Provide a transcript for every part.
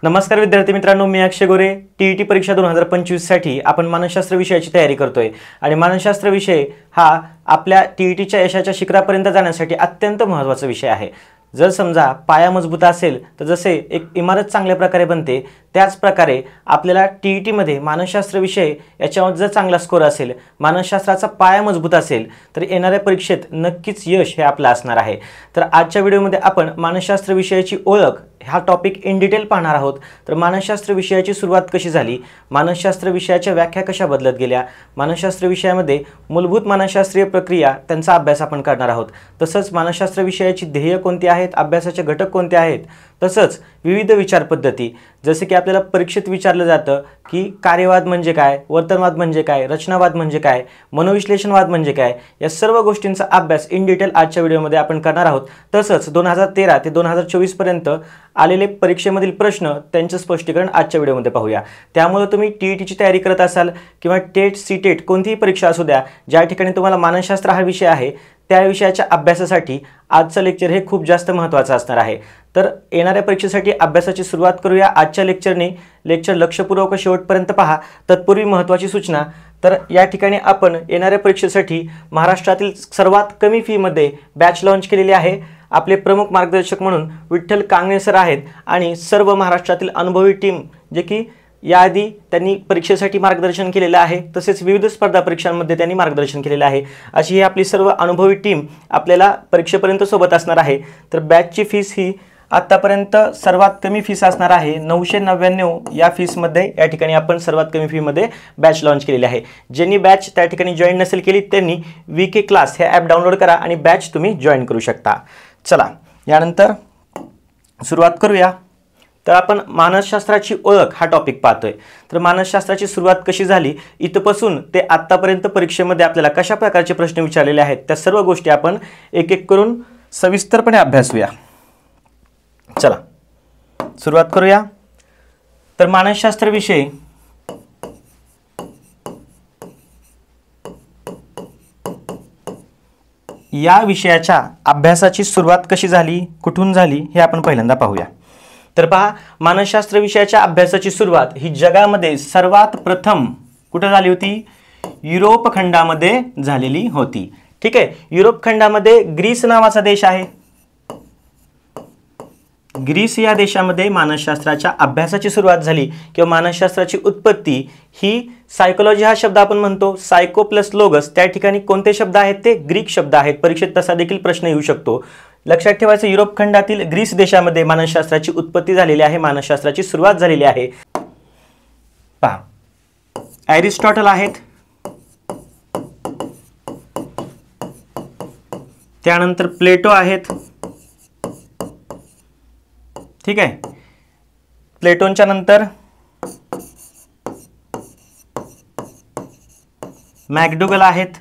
नमस्कार विद्यार्थी मित्रांनो, मी अक्षय गोरे। टीईटी परीक्षा 2025 साठी आपण मानसशास्त्र विषयाची तयारी करतोय आणि मानसशास्त्र विषय हा आपल्या टीईटीच्या यशाच्या शिखरापर्यंत जाण्यासाठी अत्यंत महत्त्वाचा विषय आहे। जर समजा पाया मजबूत असेल तर जसे एक इमारत चांगल्या प्रकारे बनते, त्याच प्रकारे आपल्याला टीईटी मध्ये मानसशास्त्र विषय याच्यावर जर चांगला स्कोर असेल, मानसशास्त्राचा पाया मजबूत असेल तर येणाऱ्या परीक्षेत नक्कीच यश हे आपलं असणार आहे। तर आजच्या व्हिडिओमध्ये आपण मानसशास्त्र विषयाची ओळख हा टॉपिक इन डिटेल पाहणार आहोत। तर मानसशास्त्र विषयाची सुरुवात कशी झाली, मानसशास्त्र विषयाच्या व्याख्या कशा बदलत गेल्या, मानसशास्त्र विषयामध्ये मूलभूत मानसशास्त्रीय प्रक्रिया त्यांचा अभ्यास आपण करणार आहोत। तसंच मानसशास्त्र विषयाची ध्येय कोणती आहेत, अभ्यासाचे घटक कोणते आहेत, तसंच विविध विचार पद्धती, जसे की आपल्याला परीक्षेत विचारलं जातं की कार्यवाद म्हणजे काय, वर्तनवाद म्हणजे काय, रचनावाद म्हणजे काय, मनोविश्लेषणवाद म्हणजे काय, या सर्व गोष्टींचा अभ्यास इन डिटेल आजच्या व्हिडिओमध्ये आपण करणार आहोत। तसंच 2013 ते 2024 पर्यंत आलेले परीक्षेमधील प्रश्न त्यांचे स्पष्टीकरण आजच्या व्हिडिओमध्ये पाहूया। त्यामुळे तुम्ही टीईटीची तयारी करत असाल किंवा टेट सीटेट कोणतीही परीक्षा असू द्या, ज्या ठिकाणी तुम्हाला मानसशास्त्र हा विषय आहे त्या विषयाच्या अभ्यासासाठी आजचं लेक्चर हे खूप जास्त महत्त्वाचं असणार आहे। तर येणाऱ्या परीक्षेसाठी अभ्यासाची सुरुवात करूया आजच्या लेक्चरने। लेक्चर लक्षपूर्वक शेवटपर्यंत पहा। तत्पूर्वी महत्त्वाची सूचना, तर या ठिकाणी आपण येणाऱ्या परीक्षेसाठी महाराष्ट्रातील सर्वात कमी फीमध्ये बॅच लॉन्च केलेली आहे। आपले प्रमुख मार्गदर्शक म्हणून विठ्ठल कांगणे सर आहेत आणि सर्व महाराष्ट्रातील अनुभवी टीम, जे की याआधी त्यांनी परीक्षेसाठी मार्गदर्शन केलेलं आहे, तसेच विविध स्पर्धा परीक्षांमध्ये त्यांनी मार्गदर्शन केलेलं आहे, अशी ही आपली सर्व अनुभवी टीम आपल्याला परीक्षेपर्यंत सोबत असणार आहे। तर बॅचची फीस ही आतापर्यंत सर्वात कमी फीस असणार आहे 999 या फीसमध्ये। या ठिकाणी आपण सर्वात कमी फीमध्ये बॅच लॉन्च केलेली आहे। ज्यांनी बॅच त्या ठिकाणी जॉईन नसेल केली त्यांनी VK क्लास हे ॲप डाउनलोड करा आणि बॅच तुम्ही जॉईन करू शकता। चला यानंतर सुरुवात करूया। तर आपण मानसशास्त्राची ओळख हा टॉपिक पाहतोय। तर मानसशास्त्राची सुरुवात कशी झाली इथपासून ते आतापर्यंत परीक्षेमध्ये आपल्याला कशा प्रकारचे प्रश्न विचारलेले आहेत, त्या सर्व गोष्टी आपण एक एक करून सविस्तरपणे अभ्यासूया। चला सुरुवात करूया। तर मानसशास्त्र विषय या विषयाच्या अभ्यासाची सुरुवात कशी झाली, कुठून झाली हे आपण पहिल्यांदा पाहूया। तर पहा, मानसशास्त्र विषयाच्या अभ्यासाची सुरुवात ही जगामध्ये सर्वात प्रथम कुठे झाली होती, युरोप खंडामध्ये झालेली होती। ठीक आहे, युरोप खंडामध्ये ग्रीस नावाचा देश आहे। ग्रीस या देशामध्ये मानसशास्त्राच्या अभ्यासाची सुरुवात झाली किंवा मानसशास्त्राची उत्पत्ती ही सायकोलॉजी हा शब्द आपण म्हणतो, सायको प्लस लोगस, त्या ठिकाणी कोणते शब्द आहेत, ते ग्रीक शब्द आहेत। परीक्षेत तसा देखील प्रश्न येऊ शकतो। लक्षात ठेवायचं, युरोप खंडातील ग्रीस देशामध्ये मानसशास्त्राची उत्पत्ती झालेली आहे, मानसशास्त्राची सुरुवात झालेली आहे। पहा, एरिस्टॉटल आहेत, त्यानंतर प्लेटो आहेत। ठीक आहे, प्लेटोंच्या नंतर मॅकडुगल आहेत।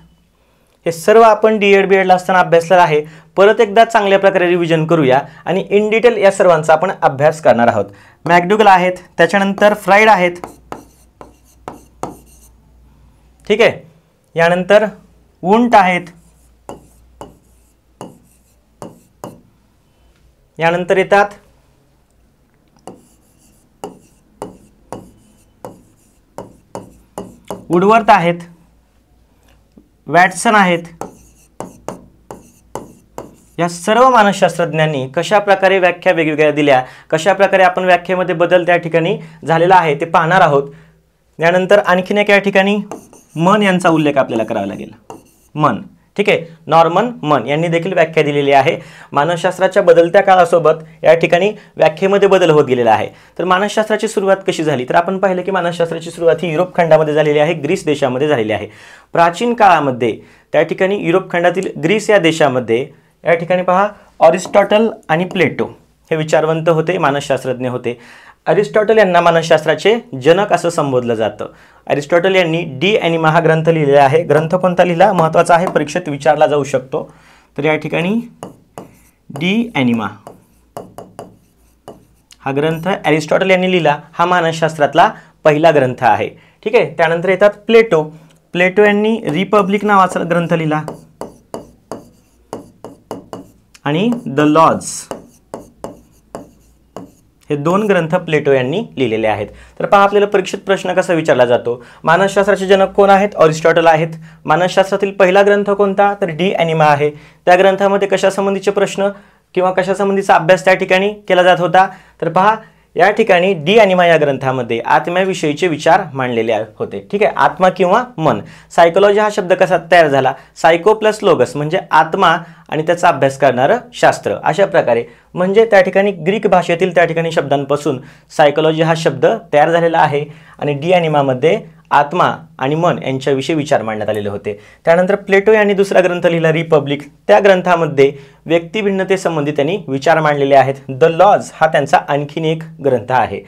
हे सर्व आपण डीएड बीएडला असताना अभ्यासलेलं आहे। परत एकदा चांगल्या प्रकारे रिव्हिजन करूया आणि इन डिटेल या सर्वांचा आपण अभ्यास करणार आहोत। मॅकडुगल आहेत, त्याच्यानंतर फ्राइड आहेत। ठीक आहे, यानंतर वुंट आहेत, यानंतर येतात वुडवर्थ आहेत, वॅटसन आहेत। या सर्व मानसशास्त्रज्ञांनी कशा प्रकारे व्याख्या वेगवेगळ्या दिल्या, कशा प्रकारे आपण व्याख्येमध्ये बदल त्या ठिकाणी झालेला आहे ते पाहणार आहोत। यानंतर आणखीन एक या ठिकाणी मन यांचा उल्लेख आपल्याला करावा लागेल। मन, ठीक आहे, नॉर्मन मन यांनी देखील व्याख्या दिलेली आहे। मानसशास्त्राच्या बदलत्या काळासोबत या ठिकाणी व्याख्येमध्ये बदल होत गेलेला आहे। तर मानसशास्त्राची सुरुवात कशी झाली, तर आपण पाहिलं की मानसशास्त्राची सुरुवात ही युरोप खंडामध्ये झालेली आहे, ग्रीस देशामध्ये झालेली आहे। प्राचीन काळामध्ये त्या ठिकाणी युरोप खंडातील ग्रीस या देशामध्ये या ठिकाणी पहा, अरिस्टॉटल आणि प्लेटो हे विचारवंत होते, मानसशास्त्रज्ञ होते। अरिस्टॉटल यांना मानसशास्त्राचे जनक असं संबोधलं जातं। अरिस्टॉटल यांनी डी ॲनिमा हा ग्रंथ लिहिलेला आहे। ग्रंथ कोणता लिहिला, महत्त्वाचा आहे, परीक्षेत विचारला जाऊ शकतो। तर या ठिकाणी डी ॲनिमा हा ग्रंथ अरिस्टॉटल यांनी लिहिला, हा मानसशास्त्रातला पहिला ग्रंथ आहे। ठीक आहे, त्यानंतर येतात प्लेटो। प्लेटो यांनी रिपब्लिक नावाचा ग्रंथ लिहिला आणि द लॉज हे 2 ग्रंथ प्लेटो यांनी लिहिलेले आहेत. तर पहा आपल्याला परीक्षेत प्रश्न कसा विचारला जातो. मानसशास्त्राचे जनक कोण आहेत? अरिस्टॉटल आहेत. मानसशास्त्रातील पहिला ग्रंथ कोणता? तर डी ॲनिमा आहे. त्या ग्रंथामध्ये कशासंबंधीचे प्रश्न किंवा कशासंबंधीचा अभ्यास त्या ठिकाणी केला जात होता? तर पहा या ठिकाणी डी ॲनिमा या ग्रंथामध्ये आत्म्याविषयीचे विचार मांडलेले होते. ठीक आहे, आत्मा किंवा मन. सायकोलॉजी हा शब्द कसा तयार झाला? सायको प्लस लोगस म्हणजे आत्मा आणि त्याचा अभ्यास करणारं शास्त्र, अशा प्रकारे. म्हणजे त्या ठिकाणी ग्रीक भाषेतील त्या ठिकाणी शब्दांपासून सायकोलॉजी हा शब्द तयार झालेला आहे आणि डी ॲनिमामध्ये आत्मा आणि मन यांच्याविषयी विचार मांडण्यात आलेले होते. त्यानंतर प्लेटो यांनी दुसरा ग्रंथ लिहिला रिपब्लिक. त्या ग्रंथामध्ये व्यक्तिभिन्नतेसंबंधी त्यांनी विचार मांडलेले आहेत. द लॉज हा त्यांचा आणखीन एक ग्रंथ आहे.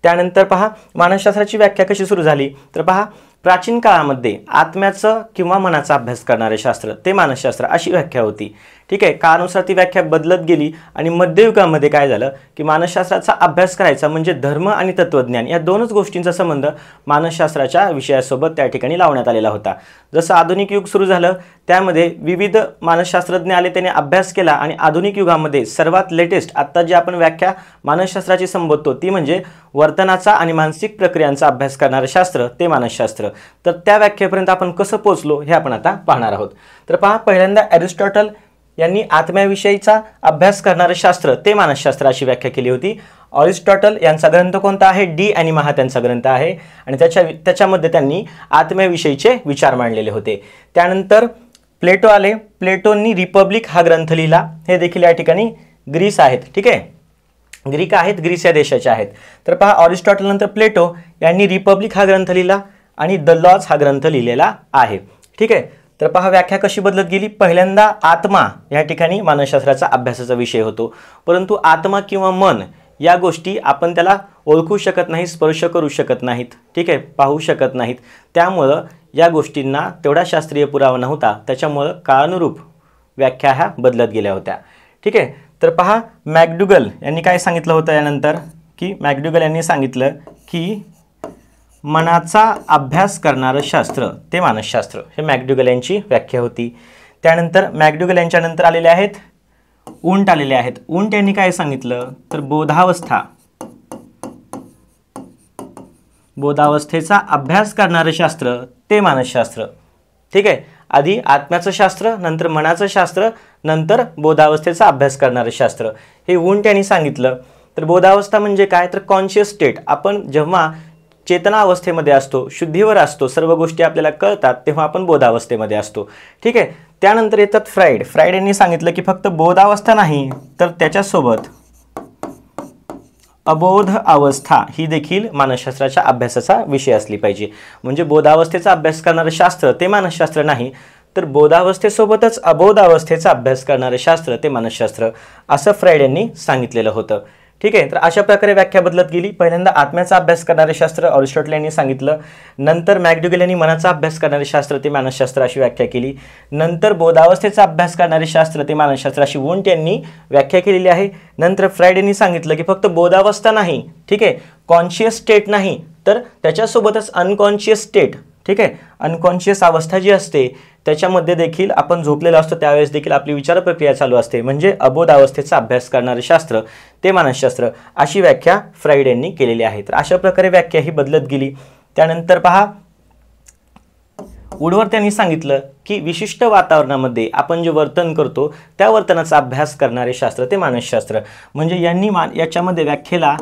त्यानंतर पहा मानसशास्त्राची व्याख्या कशी सुरू झाली. तर पहा प्राचीन काळामध्ये आत्म्याचं किंवा मनाचा अभ्यास करणारे शास्त्र ते मानसशास्त्र अशी व्याख्या होती. ठीक आहे, काळानुसार ती व्याख्या बदलत गेली आणि मध्ययुगामध्ये काय झालं की मानसशास्त्राचा अभ्यास करायचा म्हणजे धर्म आणि तत्त्वज्ञान या 2च गोष्टींचा संबंध मानसशास्त्राच्या विषयासोबत त्या ठिकाणी लावण्यात आलेला होता. जसं आधुनिक युग सुरू झालं त्यामध्ये विविध मानसशास्त्रज्ञ आले, त्याने अभ्यास केला आणि आधुनिक युगामध्ये सर्वात लेटेस्ट आत्ता जी आपण व्याख्या मानसशास्त्राची संबोधतो ती म्हणजे वर्तनाचा आणि मानसिक प्रक्रियांचा अभ्यास करणारं शास्त्र ते मानसशास्त्र. तर त्या व्याख्येपर्यंत आपण कसं पोहोचलो हे आपण आता पाहणार आहोत. तर पहा पहिल्यांदा अरिस्टॉटल यांनी आत्म्याविषयीचा अभ्यास करणारं शास्त्र ते मानसशास्त्र अशी व्याख्या केली होती. अरिस्टॉटल यांचा ग्रंथ कोणता आहे? डी ॲनिमा हा त्यांचा ग्रंथ आहे आणि त्याच्यामध्ये त्यांनी आत्म्याविषयीचे विचार मांडलेले होते. त्यानंतर प्लेटो आले. प्लेटोंनी रिपब्लिक हा ग्रंथ लिहिला. हे देखील या ठिकाणी ग्रीस आहेत. ठीक आहे, ग्रीक आहेत, ग्रीस या देशाचे आहेत. तर पहा अरिस्टॉटल नंतर प्लेटो यांनी रिपब्लिक हा ग्रंथ लिहिला आणि द लॉज हा ग्रंथ लिहिलेला आहे. ठीक आहे, तर पहा व्याख्या कशी बदलत गेली. पहिल्यांदा आत्मा या ठिकाणी मानसशास्त्राचा अभ्यासाचा विषय होतो, परंतु आत्मा किंवा मन या गोष्टी आपण त्याला ओळखू शकत नाही, स्पर्श करू शकत नाहीत. ठीक आहे, पाहू शकत नाहीत. त्यामुळं या गोष्टींना तेवढा शास्त्रीय पुरावा नव्हता, त्याच्यामुळं काळानुरूप व्याख्या ह्या बदलत गेल्या होत्या. ठीक आहे, तर पहा मॅकडुगल यांनी काय सांगितलं होतं यानंतर की मॅकडुगल यांनी सांगितलं की मनाचा अभ्यास करणारं शास्त्र ते मानसशास्त्र, हे मॅकडुगल यांची व्याख्या होती. त्यानंतर मॅकडुगल यांच्या नंतर आलेले आहेत उंट आलेले आहेत. उंट यांनी काय सांगितलं तर बोधावस्थेचा अभ्यास करणारं शास्त्र ते मानसशास्त्र. ठीक आहे, आधी आत्म्याचं शास्त्र, नंतर मनाचं शास्त्र, नंतर बोधावस्थेचा अभ्यास करणारं शास्त्र हे उंट यांनी सांगितलं. तर बोधावस्था म्हणजे काय तर कॉन्शियस स्टेट. आपण जेव्हा चेतना अवस्थेमध्ये असतो, शुद्धीवर असतो, सर्व गोष्टी आपल्याला कळतात, तेव्हा आपण बोधावस्थेमध्ये असतो. ठीक आहे, त्यानंतर येतात फ्राइड. फ्राइड यांनी सांगितलं की फक्त बोधावस्था नाही तर त्याच्यासोबत अबोध अवस्था ही देखील मानसशास्त्राच्या अभ्यासाचा विषय असली पाहिजे. म्हणजे बोधावस्थेचा अभ्यास करणारं शास्त्र ते मानसशास्त्र नाही, तर बोधावस्थेसोबतच अबोध अवस्थेचा अभ्यास करणारं शास्त्र ते मानसशास्त्र असं फ्राइड यांनी सांगितलेलं होतं. ठीक आहे, तर अशा प्रकारे व्याख्या बदलत गेली. पहिल्यांदा आत्म्याचा अभ्यास करणारे शास्त्र अरिस्टॉटल यांनी सांगितलं, नंतर मॅकडुगल यांनी मनाचा अभ्यास करणारे शास्त्र ते मानसशास्त्र अशी व्याख्या केली, नंतर बोधावस्थेचा अभ्यास करणारे शास्त्र ते मानसशास्त्र अशी वुंट यांनी व्याख्या केलेली आहे. नंतर फ्राइड यांनी सांगितलं की फक्त बोधावस्था नाही, ठीक आहे, कॉन्शियस स्टेट नाही तर त्याच्यासोबतच अनकॉन्शियस स्टेट. ठीक आहे, अनकॉन्शियस अवस्था जी असते त्याच्यामध्ये देखील आपण झोपलेलो असतो, त्यावेळेस देखील आपली विचार प्रक्रिया चालू असते. म्हणजे अबोध अवस्थेचा अभ्यास करणारे शास्त्र ते मानसशास्त्र अशी व्याख्या फ्राइड यांनी केलेली आहे. तर अशा प्रकारे व्याख्या ही बदलत गेली. त्यानंतर पहा वुडवर्थ यांनी सांगितलं की विशिष्ट वातावरणामध्ये आपण जे वर्तन करतो त्या वर्तनाचा अभ्यास करणारे शास्त्र ते मानसशास्त्र. म्हणजे यांनी याच्यामध्ये व्याख्येला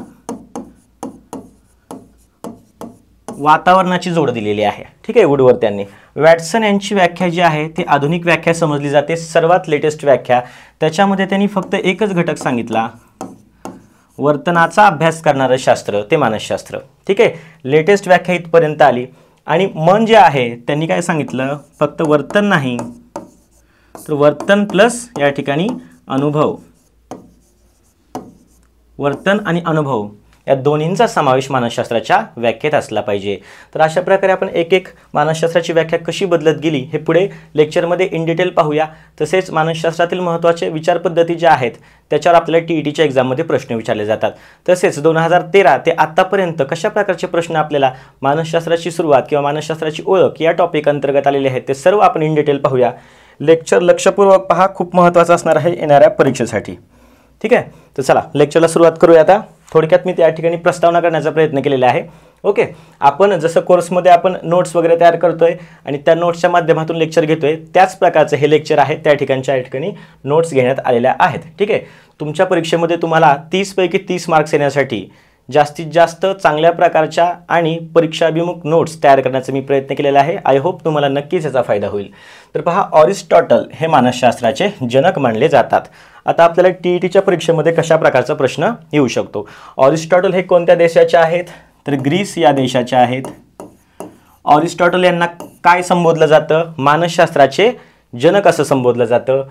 वातावरणाची जोड दिलेली आहे. ठीक आहे, वुडवर्थ यांनी. वॅटसन यांची व्याख्या जी आहे ती आधुनिक व्याख्या समजली जाते, सर्वात लेटेस्ट व्याख्या. त्याच्यामध्ये त्यांनी फक्त एकच घटक सांगितला, वर्तनाचा अभ्यास करणारं शास्त्र ते मानसशास्त्र. ठीक आहे, लेटेस्ट व्याख्या इथपर्यंत आली. आणि मन जे आहे त्यांनी काय सांगितलं, फक्त वर्तन नाही तर वर्तन प्लस या ठिकाणी अनुभव, वर्तन आणि अनुभव या दोन्हींचा समावेश मानसशास्त्राच्या व्याख्येत असला पाहिजे. तर अशा प्रकारे आपण एक एक मानसशास्त्राची व्याख्या कशी बदलत गेली हे पुढे लेक्चरमध्ये इन डिटेल पाहूया. तसेच मानसशास्त्रातील महत्त्वाचे विचारपद्धती ज्या आहेत त्याच्यावर आपल्याला TETच्या एक्झाममध्ये प्रश्न विचारले जातात. तसेच 2013 ते आत्तापर्यंत कशा प्रकारचे प्रश्न आपल्याला मानसशास्त्राची सुरुवात किंवा मानसशास्त्राची ओळख या टॉपिक अंतर्गत आलेले आहेत ते सर्व आपण इन डिटेल पाहूया. लेक्चर लक्षपूर्वक पहा, खूप महत्त्वाचं असणार आहे येणाऱ्या परीक्षेसाठी. ठीक आहे, तर चला लेक्चरला सुरुवात करूया आता. थोडक्यात मी त्या ठिकाणी प्रस्तावना करण्याचा प्रयत्न केलेला आहे. ओके, आपण जसं कोर्समध्ये आपण नोट्स वगैरे तयार करतोय आणि त्या नोट्सच्या माध्यमातून लेक्चर घेतोय, त्याच प्रकारचं हे लेक्चर आहे. त्या ठिकाणी नोट्स घेण्यात आलेल्या आहेत. ठीक आहे, तुमच्या परीक्षेमध्ये तुम्हाला 30 पैकी 30 मार्क्स येण्यासाठी जास्तीत जास्त चांगल्या प्रकारच्या आणि परीक्षाभिमुख नोट्स तयार करण्याचा मी प्रयत्न केलेला आहे. आय होप तुम्हाला नक्कीच याचा फायदा होईल. तर पहा, अरिस्टॉटल हे मानसशास्त्राचे जनक मानले जातात. आता आपल्याला TETच्या परीक्षेमध्ये कशा प्रकारचा प्रश्न येऊ शकतो. अरिस्टॉटल हे कोणत्या देशाचे आहेत, तर ग्रीस या देशाचे आहेत. अरिस्टॉटल यांना काय संबोधलं जातं, मानसशास्त्राचे जनक असं संबोधलं जातं.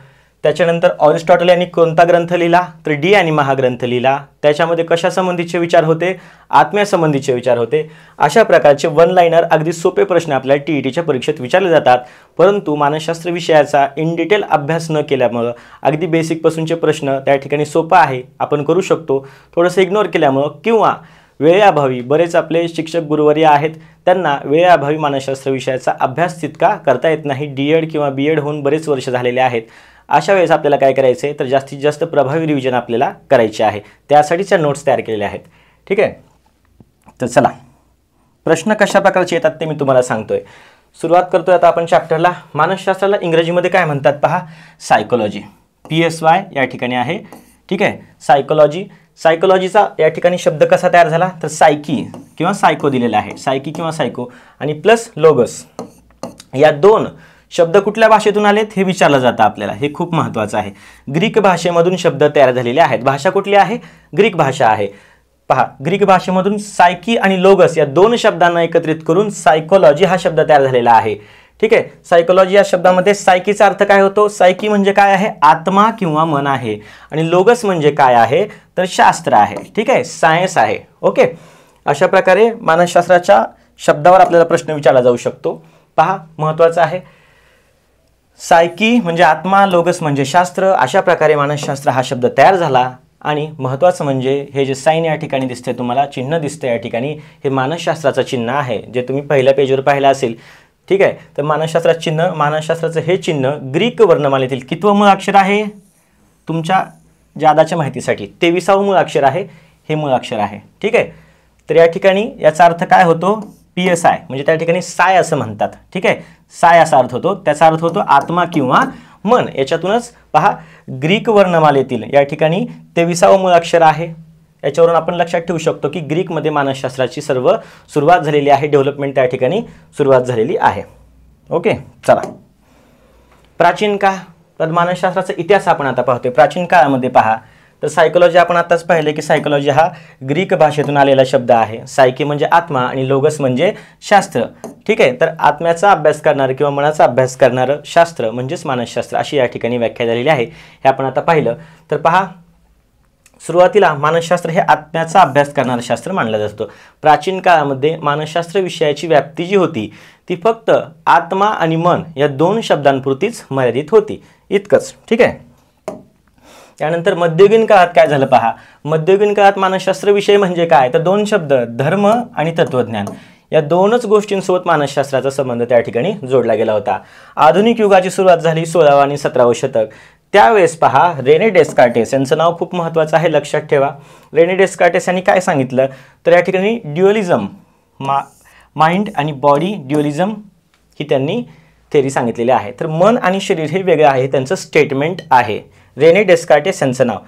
त्याच्यानंतर अरिस्टॉटल यांनी कोणता ग्रंथ लिहिला, तर डी ॲनिमा हा ग्रंथ लिहिला. त्याच्यामध्ये कशासंबंधीचे विचार होते, आत्म्यासंबंधीचे विचार होते. अशा प्रकारचे वन लाईनर अगदी सोपे प्रश्न आपल्याला TETच्या परीक्षेत विचारले जातात. परंतु मानसशास्त्र विषयाचा इन डिटेल अभ्यास न केल्यामुळं अगदी बेसिकपासूनचे प्रश्न त्या ठिकाणी सोपा आहे, आपण करू शकतो. थोडंसं इग्नोर केल्यामुळं किंवा वेळेअभावी बरेच आपले शिक्षक गुरुवर्य आहेत, त्यांना वेळेअभावी मानसशास्त्र विषयाचा अभ्यास तितका करता येत नाही. DED किंवा BEd होऊन बरेच वर्ष झालेले आहेत. अशा वेळेस आपल्याला काय करायचं आहे, तर जास्तीत जास्त प्रभावी रिव्हिजन आपल्याला करायचे आहे. त्यासाठीच्या नोट्स तयार केलेल्या आहेत. ठीक आहे, तर चला प्रश्न कशा प्रकारचे येतात ते मी तुम्हाला सांगतोय. सुरुवात करतोय आता आपण चॅप्टरला. मानसशास्त्राला इंग्रजीमध्ये काय म्हणतात पहा, सायकोलॉजी. PSY या ठिकाणी आहे. ठीक आहे, सायकोलॉजी. सायकोलॉजीचा या ठिकाणी शब्द कसा तयार झाला, तर सायकी किंवा सायको दिलेला आहे. सायकी किंवा सायको आणि प्लस लोगस या दोन शब्द कुठल्या भाषेतून आलेत हे विचारलं जातं आपल्याला. हे खूप महत्त्वाचं आहे. ग्रीक भाषेमधून शब्द तयार झालेले आहेत. भाषा कुठली आहे, ग्रीक भाषा आहे. पहा, ग्रीक भाषेमधून सायकी आणि लोगस या दोन शब्दांना एकत्रित करून सायकोलॉजी हा शब्द तयार झालेला आहे. ठीक आहे, सायकोलॉजी या शब्दामध्ये सायकीचा अर्थ काय होतो, सायकी म्हणजे काय आहे, आत्मा किंवा मन आहे. आणि लोगस म्हणजे काय आहे, तर शास्त्र आहे. ठीक आहे, सायन्स आहे. ओके, अशा प्रकारे मानसशास्त्राच्या शब्दावर आपल्याला प्रश्न विचारला जाऊ शकतो. पहा, महत्त्वाचं आहे. सायकी म्हणजे आत्मा, लोगस म्हणजे शास्त्र. अशा प्रकारे मानसशास्त्र हा शब्द तयार झाला. आणि महत्त्वाचं म्हणजे हे जे साइन या ठिकाणी दिसते तुम्हाला, चिन्ह दिसते या ठिकाणी, हे मानसशास्त्राचं चिन्ह आहे, जे तुम्ही पहिल्या पेजवर पाहिलं असेल. ठीक आहे, तर मानसशास्त्राचं चिन्ह, मानसशास्त्राचं हे चिन्ह ग्रीक वर्णमालेतील कितवं मूळ अक्षर आहे, तुमच्या जादाच्या माहितीसाठी 23वं मूळ अक्षर आहे. हे मूळ अक्षर आहे. ठीक आहे, तर या ठिकाणी याचा अर्थ काय होतो, PSI म्हणजे त्या ठिकाणी साय असं म्हणतात. ठीक आहे, साय असा अर्थ होतो. त्याचा अर्थ होतो आत्मा किंवा मन. याच्यातूनच पहा, ग्रीक वर्णमालेतील या ठिकाणी 23वं मूळ अक्षर आहे. याच्यावरून आपण लक्षात ठेवू शकतो की ग्रीकमध्ये मानसशास्त्राची सर्व सुरुवात झालेली आहे, डेव्हलपमेंट त्या ठिकाणी सुरुवात झालेली आहे. ओके, चला प्राचीन काळ, तर मानसशास्त्राचा इतिहास आपण आता पाहतोय. प्राचीन काळामध्ये पहा, तर सायकोलॉजी आपण आताच पाहिले की सायकोलॉजी हा ग्रीक भाषेतून आलेला शब्द आहे. सायकी म्हणजे आत्मा आणि लोगस म्हणजे शास्त्र. ठीक आहे, तर आत्म्याचा अभ्यास करणारं किंवा मनाचा अभ्यास करणारं शास्त्र म्हणजेच मानसशास्त्र अशी या ठिकाणी व्याख्या झालेली आहे. हे आपण आता पाहिलं. तर पहा, सुरुवातीला मानसशास्त्र हे आत्म्याचा अभ्यास करणारं शास्त्र मानलं जातं. प्राचीन काळामध्ये मानसशास्त्र विषयाची व्याप्ती जी होती ती फक्त आत्मा आणि मन या दोन शब्दांपुरतीच मर्यादित होती, इतकंच. ठीक आहे, त्यानंतर मध्ययुगीन काळात काय झालं पहा. मध्ययुगीन काळात मानसशास्त्र विषय म्हणजे काय, तर दोन शब्द, धर्म आणि तत्वज्ञान, या दोनच गोष्टींसोबत मानसशास्त्राचा संबंध त्या ठिकाणी जोडला गेला होता. आधुनिक युगाची सुरुवात झाली 16वे आणि 17वे शतक. त्यावेळेस पहा, रेने डेस्कार्टेस यांचं नाव खूप महत्त्वाचं आहे, लक्षात ठेवा. रेने डेस्कार्टेस यांनी काय सांगितलं, तर या ठिकाणी ड्युअलिझम, माइंड आणि बॉडी ड्युअलिझम ही त्यांनी थेरी सांगितलेली आहे. तर मन आणि शरीर हे वेगळं आहे, त्यांचं स्टेटमेंट आहे. रेने डेस्कार्टेस यांचं नाव.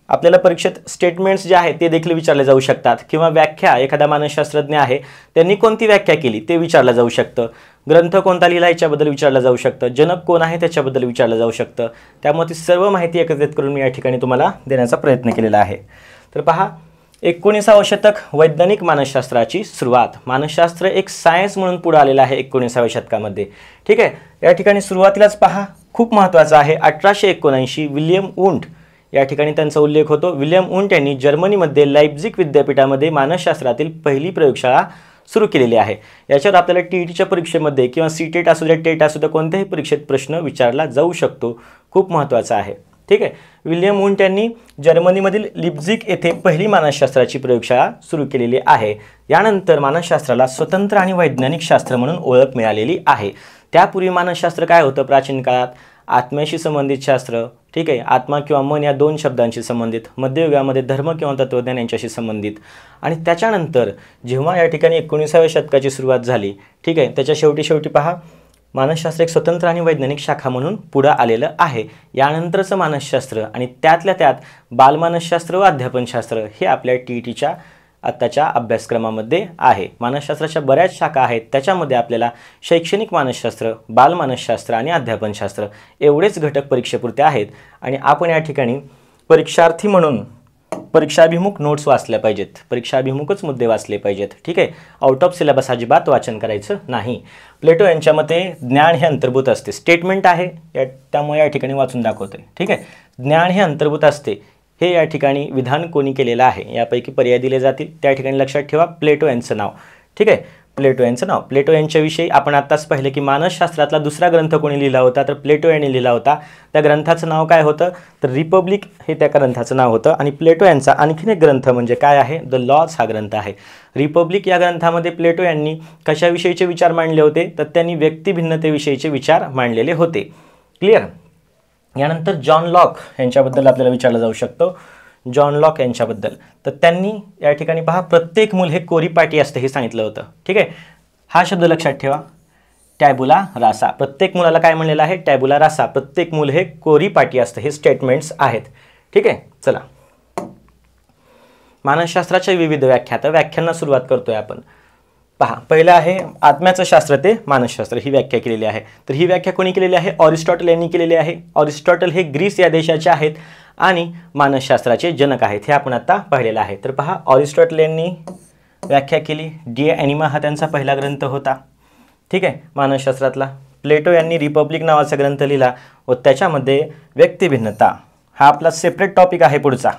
आपल्याला परीक्षेत स्टेटमेंट्स जे आहेत ते देखील विचारले जाऊ शकतात, किंवा व्याख्या, एखादा मानसशास्त्रज्ञ आहे त्यांनी कोणती व्याख्या केली ते विचारलं जाऊ शकतं. ग्रंथ कोणता लिहिला याच्याबद्दल विचारलं जाऊ शकतं. जनक कोण आहे त्याच्याबद्दल विचारलं जाऊ शकतं. त्यामुळे ती सर्व माहिती एकत्रित करून मी या ठिकाणी तुम्हाला देण्याचा प्रयत्न केलेला आहे. तर पहा, 19वे शतक, वैज्ञानिक मानसशास्त्राची सुरुवात. मानसशास्त्र एक सायन्स म्हणून पुढे आलेलं आहे 19व्या शतकामध्ये. ठीक आहे, या ठिकाणी सुरुवातीलाच पहा, खूप महत्त्वाचं आहे, 1879 विल्यम वुंट या ठिकाणी त्यांचा उल्लेख होतो. विल्यम वुंट यांनी जर्मनीमध्ये लाइप्झिग विद्यापीठामध्ये मानसशास्त्रातील पहिली प्रयोगशाळा सुरू केलेली आहे. याच्यावर आपल्याला TETच्या परीक्षेमध्ये किंवा CTET असू द्या, टेट असू द्या, कोणत्याही परीक्षेत प्रश्न विचारला जाऊ शकतो. खूप महत्त्वाचा आहे. ठीक आहे, विल्यम वुंट यांनी जर्मनीमधील लिप्झिग येथे पहिली मानसशास्त्राची प्रयोगशाळा सुरू केलेली आहे. यानंतर मानसशास्त्राला स्वतंत्र आणि वैज्ञानिक शास्त्र म्हणून ओळख मिळालेली आहे. त्यापूर्वी मानसशास्त्र काय होतं, प्राचीन काळात आत्म्याशी संबंधित शास्त्र, ठीक आहे, आत्मा किंवा मन या दोन शब्दांशी संबंधित, मध्ययुगामध्ये धर्म किंवा तत्त्वज्ञान यांच्याशी संबंधित, आणि त्याच्यानंतर जेव्हा या ठिकाणी 19व्या शतकाची सुरुवात झाली, ठीक आहे, त्याच्या शेवटी पहा मानसशास्त्र एक स्वतंत्र आणि वैज्ञानिक शाखा म्हणून पुढं आलेलं आहे. यानंतरचं मानसशास्त्र आणि त्यातल्या त्यात बालमानसशास्त्र व अध्यापनशास्त्र हे आपल्या TETच्या आत्ताच्या अभ्यासक्रमामध्ये आहे. मानसशास्त्राच्या बऱ्याच शाखा आहेत, त्याच्यामध्ये आपल्याला शैक्षणिक मानसशास्त्र, बालमानसशास्त्र आणि अध्यापनशास्त्र एवढेच घटक परीक्षेपुरते आहेत. आणि आपण या ठिकाणी परीक्षार्थी म्हणून परीक्षाभिमुख नोट्स वाचल्या पाहिजेत, परीक्षाभिमुखच मुद्दे वाचले पाहिजेत, ठीक आहे. आउट ऑफ सिलेबस अजिबात वाचन करायचं नाही. प्लेटो यांच्या मते ज्ञान हे अंतर्भूत असते, स्टेटमेंट आहे त्यामुळे या ठिकाणी वाचून दाखवतोय, ठीक आहे. ज्ञान हे अंतर्भूत असते हे या ठिकाणी विधान कोणी केलेलं आहे, यापैकी पर्याय दिले जातील. त्या ठिकाणी लक्षात ठेवा प्लेटो यांचं नाव, ठीक आहे, प्लेटो यांचं नाव. प्लेटो यांच्याविषयी आपण आत्ताच पाहिलं की मानसशास्त्रातला दुसरा ग्रंथ कोणी लिहिला होता, तर प्लेटो यांनी लिहिला होता. त्या ग्रंथाचं नाव काय होतं, तर रिपब्लिक हे त्या ग्रंथाचं नाव होतं. आणि प्लेटो यांचा आणखीन एक ग्रंथ म्हणजे काय आहे, द लॉज हा ग्रंथ आहे. रिपब्लिक या ग्रंथामध्ये प्लेटो यांनी कशाविषयीचे विचार मांडले होते, तर त्यांनी व्यक्तिभिन्नतेविषयीचे विचार मांडलेले होते. क्लिअर. यानंतर जॉन लॉक यांच्याबद्दल आपल्याला विचारलं जाऊ शकतो. जॉन लॉक यांच्याबद्दल तर त्यांनी या ठिकाणी पहा प्रत्येक मूल हे कोरीपाटी असतं हे सांगितलं होतं, ठीक आहे. हा शब्द लक्षात ठेवा, टॅबुला रासा. प्रत्येक मुलाला काय म्हणलेलं आहे, टॅबुला रासा. प्रत्येक मूल हे कोरीपाटी असतं, हे स्टेटमेंट्स आहेत, ठीक आहे. चला मानसशास्त्राच्या विविध व्याख्या, तर व्याख्यांना सुरुवात करतोय आपण. पहा पहिलं आहे आत्म्याचं शास्त्र ते मानसशास्त्र, ही व्याख्या केलेली आहे. तर ही व्याख्या कोणी केलेली आहे, ऑरिस्टॉटल यांनी केलेली आहे. ऑरिस्टॉटल हे ग्रीस या देशाचे आहेत आणि मानसशास्त्राचे जनक आहेत, हे आपण आता पाहिलेलं आहे. तर पहा ऑरिस्टॉटल यांनी व्याख्या केली, डी ॲनिमा हा त्यांचा पहिला ग्रंथ होता, ठीक आहे, मानसशास्त्रातला. प्लेटो यांनी रिपब्लिक नावाचा ग्रंथ लिहिला व त्याच्यामध्ये व्यक्तिभिन्नता हा आपला सेपरेट टॉपिक आहे. पुढचा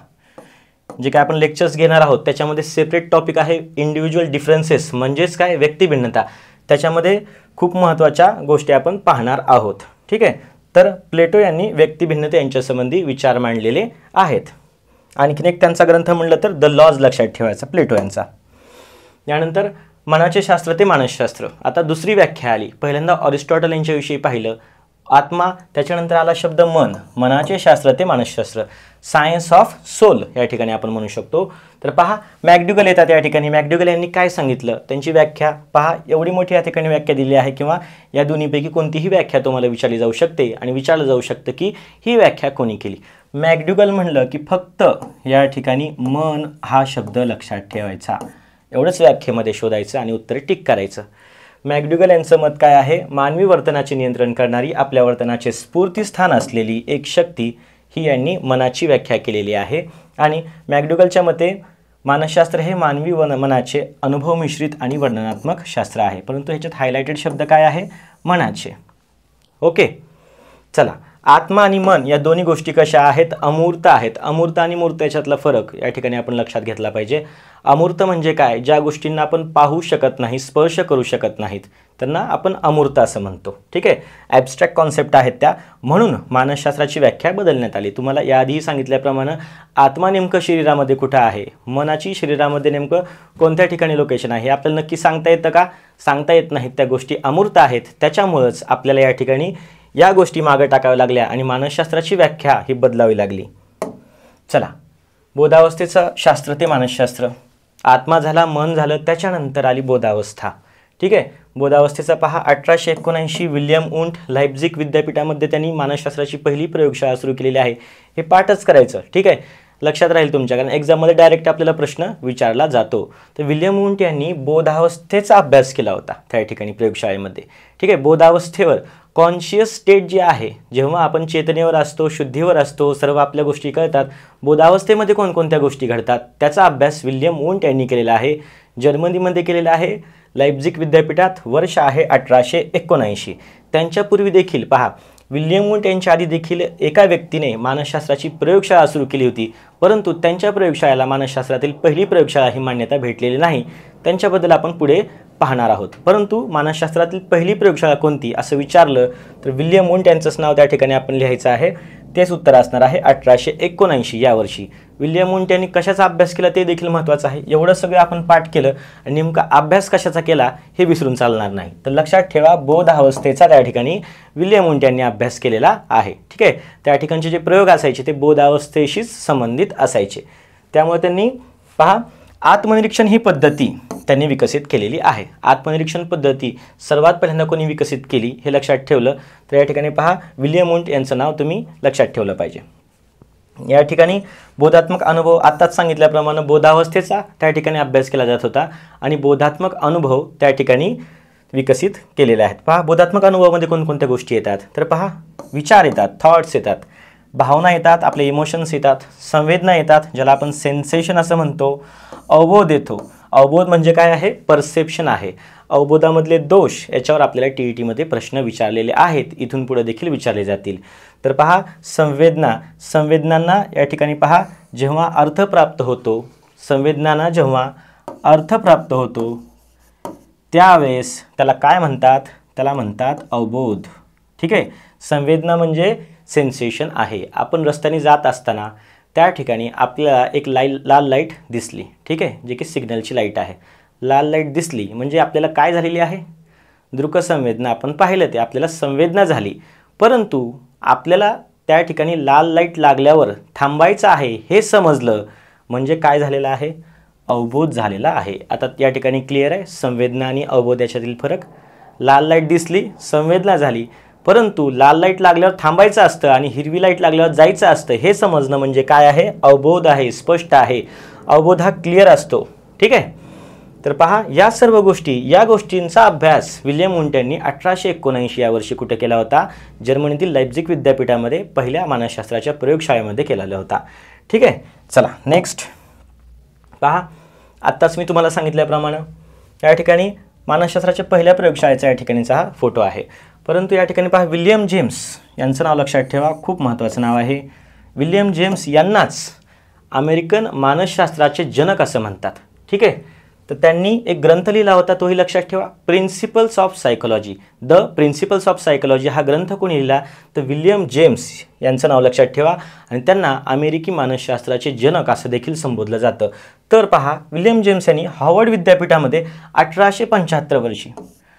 जे काय आपण लेक्चर्स घेणार आहोत त्याच्यामध्ये सेपरेट टॉपिक आहे इंडिव्हिज्युअल डिफरन्सेस, म्हणजेच काय व्यक्तिभिन्नता. त्याच्यामध्ये खूप महत्त्वाच्या गोष्टी आपण पाहणार आहोत, ठीक आहे. तर प्लेटो यांनी व्यक्तिभिन्नता यांच्यासंबंधी विचार मांडलेले आहेत. आणखीन एक त्यांचा ग्रंथ म्हणलं तर द लॉज लक्षात ठेवायचा प्लेटो यांचा. यानंतर मनाचे शास्त्र ते मानसशास्त्र. आता दुसरी व्याख्या आली. पहिल्यांदा ऑरिस्टॉटल यांच्याविषयी पाहिलं, आत्मा, त्याच्यानंतर आला शब्द मन, मनाचे शास्त्र ते मानसशास्त्र, सायन्स ऑफ सोल या ठिकाणी आपण म्हणू शकतो. तर पहा मॅकडुगल येतात या ठिकाणी. मॅकडुगल यांनी काय सांगितलं, त्यांची व्याख्या पहा, एवढी मोठी या ठिकाणी व्याख्या दिली आहे, किंवा या दोन्हीपैकी कोणतीही व्याख्या तुम्हाला विचारली जाऊ शकते आणि विचारलं जाऊ शकतं की ही व्याख्या कोणी केली. मॅकडुगल म्हणलं की फक्त या ठिकाणी मन हा शब्द लक्षात ठेवायचा, एवढंच व्याख्येमध्ये शोधायचं आणि उत्तर टिक करायचं. मॅकडुगल यांचं मत काय आहे, मानवी वर्तनाचे नियंत्रण करणारी, आपल्या वर्तनाचे स्फूर्तिस्थान असलेली एक शक्ती, ही यांनी मनाची व्याख्या केलेली आहे. आणि मॅकडुगलच्या मते मानसशास्त्र हे मानवी मनाचे अनुभव मिश्रित आणि वर्णनात्मक शास्त्र आहे. परंतु ह्याच्यात हायलाइटेड शब्द काय आहे, मनाचे. ओके, चला. आत्मा आणि मन या दोन्ही गोष्टी कशा आहेत, अमूर्त आहेत. अमूर्त आणि मूर्त याच्यातला फरक या ठिकाणी आपण लक्षात घेतला पाहिजे. अमूर्त म्हणजे काय, ज्या गोष्टींना आपण पाहू शकत नाही, स्पर्श करू शकत नाहीत, त्यांना आपण अमूर्त असं म्हणतो, ठीक आहे. ॲब्स्ट्रॅक्ट कॉन्सेप्ट आहेत त्या, म्हणून मानसशास्त्राची व्याख्या बदलण्यात आली. तुम्हाला याआधी सांगितल्याप्रमाणे आत्मा नेमकं शरीरामध्ये कुठं आहे, मनाची शरीरामध्ये नेमकं कोणत्या ठिकाणी लोकेशन आहे, हे आपल्याला नक्की सांगता येतं का, सांगता येत नाहीत. त्या गोष्टी अमूर्त आहेत, त्याच्यामुळंच आपल्याला या ठिकाणी या गोष्टी मागे टाकाव्या लागल्या आणि मानसशास्त्राची व्याख्या ही बदलावी लागली. चला, बोधावस्थेचं शास्त्र ते मानसशास्त्र. आत्मा झाला, मन झालं, त्याच्यानंतर आली बोधावस्था, ठीक आहे. बोधावस्थेचा पहा 1879 विल्यम वुंट लाइप्झिग विद्यापीठामध्ये त्यांनी मानसशास्त्राची पहिली प्रयोगशाळा सुरू केलेली आहे. हे पाठच करायचं, ठीक आहे, लक्षात राहील तुमच्या, कारण एक्झाममध्ये डायरेक्ट आपल्याला प्रश्न विचारला जातो. तर विल्यम वुंट यांनी बोधावस्थेचा अभ्यास केला होता त्या ठिकाणी प्रयोगशाळेमध्ये, ठीक आहे. बोधावस्थेवर कॉन्शियस स्टेट जे आहे, जेव्हा आपण चेतनेवर असतो, शुद्धीवर असतो, सर्व आपल्या गोष्टी कळतात, बोधावस्थेमध्ये कोणकोणत्या गोष्टी घडतात, त्याचा अभ्यास विल्यम वुंट यांनी केलेला आहे. जर्मनीमध्ये केलेला आहे, लाइप्झिग विद्यापीठात. वर्ष आहे 1879. त्यांच्यापूर्वी देखील पहा विल्यम वुंट यांच्या आधी देखील एका व्यक्तीने मानसशास्त्राची प्रयोगशाळा सुरू केली होती, परंतु त्यांच्या प्रयोगशाळेला मानसशास्त्रातील पहिली प्रयोगशाळा ही मान्यता भेटलेली नाही. त्यांच्याबद्दल आपण पुढे पाहणार आहोत. परंतु मानसशास्त्रातील पहिली प्रयोगशाळा कोणती असं विचारलं तर विल्यम वुंट यांचंच नाव त्या ठिकाणी आपण लिहायचं आहे. तेच उत्तर असणार आहे 1879 या वर्षी. विल्यम वुंट यांनी कशाचा अभ्यास केला ते देखील महत्त्वाचं आहे. एवढं सगळं आपण पाठ केलं आणि नेमका अभ्यास कशाचा केला हे विसरून चालणार नाही. तर लक्षात ठेवा, बोधावस्थेचा त्या ठिकाणी विल्यम वुंट यांनी अभ्यास केलेला आहे. ठीक आहे. त्या ठिकाणचे जे प्रयोग असायचे ते बोधावस्थेशीच संबंधित असायचे. त्यामुळे त्यांनी पहा आत्मनिरीक्षण ही पद्धती त्यांनी विकसित केलेली आहे. आत्मनिरीक्षण पद्धती सर्वात पहिल्यांदा कोणी विकसित केली हे लक्षात ठेवलं तर या ठिकाणी पहा विल्यम वुंट यांचं नाव तुम्ही लक्षात ठेवलं पाहिजे. या ठिकाणी बोधात्मक अनुभव आत्ताच सांगितल्याप्रमाणे बोधावस्थेचा त्या ठिकाणी अभ्यास केला जात होता आणि बोधात्मक अनुभव त्या ठिकाणी विकसित केलेले आहेत. पहा बोधात्मक अनुभवामध्ये कोणकोणत्या गोष्टी येतात तर पहा विचार येतात, थॉट्स येतात, भावना येतात, आपले इमोशन्स येतात, संवेदना येतात ज्याला आपण सेन्सेशन असं म्हणतो, अवबोध येतो. अवबोध म्हणजे काय आहे? परसेप्शन आहे. अवबोधामधले दोष याच्यावर आपल्याला TETमध्ये प्रश्न विचारलेले आहेत, इथून पुढे देखील विचारले जातील. तर पहा संवेदना, संवेदनांना या ठिकाणी पहा जेव्हा अर्थ प्राप्त होतो, संवेदनांना जेव्हा अर्थ प्राप्त होतो त्यावेळेस त्याला काय म्हणतात? त्याला म्हणतात अवबोध. ठीक आहे. संवेदना म्हणजे सेन्सेशन आहे. आपण रस्त्याने जात असताना त्या ठिकाणी आपल्याला एक लाल लाईट दिसली. ठीक आहे, जे की सिग्नलची लाईट आहे. लाल लाईट दिसली म्हणजे आपल्याला काय झालेली आहे? दृक संवेदना. आपण पाहिलं ते आपल्याला संवेदना झाली, परंतु आपल्याला त्या ठिकाणी लाल लाईट लागल्यावर थांबायचं आहे हे समजलं म्हणजे काय झालेलं आहे? अवबोध झालेला आहे. आता या ठिकाणी क्लिअर आहे संवेदना आणि अवबोध याच्यातील फरक. लाल लाईट दिसली, संवेदना झाली, परंतु लाल लाईट लागल्यावर थांबायचं असतं आणि हिरवी लाईट लागल्यावर जायचं असतं हे समजणं म्हणजे काय आहे? अवबोध आहे, स्पष्ट आहे. अवबोध हा क्लिअर असतो. ठीक आहे. तर पहा या सर्व गोष्टी, या गोष्टींचा अभ्यास विल्यम वुंट यांनी 1879 या वर्षी कुठे केला होता? जर्मनीतील लाइप्झिग विद्यापीठामध्ये पहिल्या मानसशास्त्राच्या प्रयोगशाळेमध्ये केलेला होता. ठीक आहे. चला नेक्स्ट पहा, आत्ताच मी तुम्हाला सांगितल्याप्रमाणे या ठिकाणी मानसशास्त्राच्या पहिल्या प्रयोगशाळेचा या ठिकाणीचा हा फोटो आहे. परंतु या ठिकाणी पहा विल्यम जेम्स यांचं नाव लक्षात ठेवा, खूप महत्त्वाचं नाव आहे. विल्यम जेम्स यांनाच अमेरिकन मानसशास्त्राचे जनक असं म्हणतात. ठीक आहे. तर त्यांनी एक ग्रंथ लिहिला होता, तोही लक्षात ठेवा, principles of psychology. The principles of psychology हा ग्रंथ कोणी लिहिला तर विल्यम जेम्स यांचं नाव लक्षात ठेवा आणि त्यांना अमेरिकी मानसशास्त्राचे जनक असं देखील संबोधलं जातं. तर पहा विल्यम जेम्स यांनी हार्वर्ड विद्यापीठामध्ये 1875 वर्षी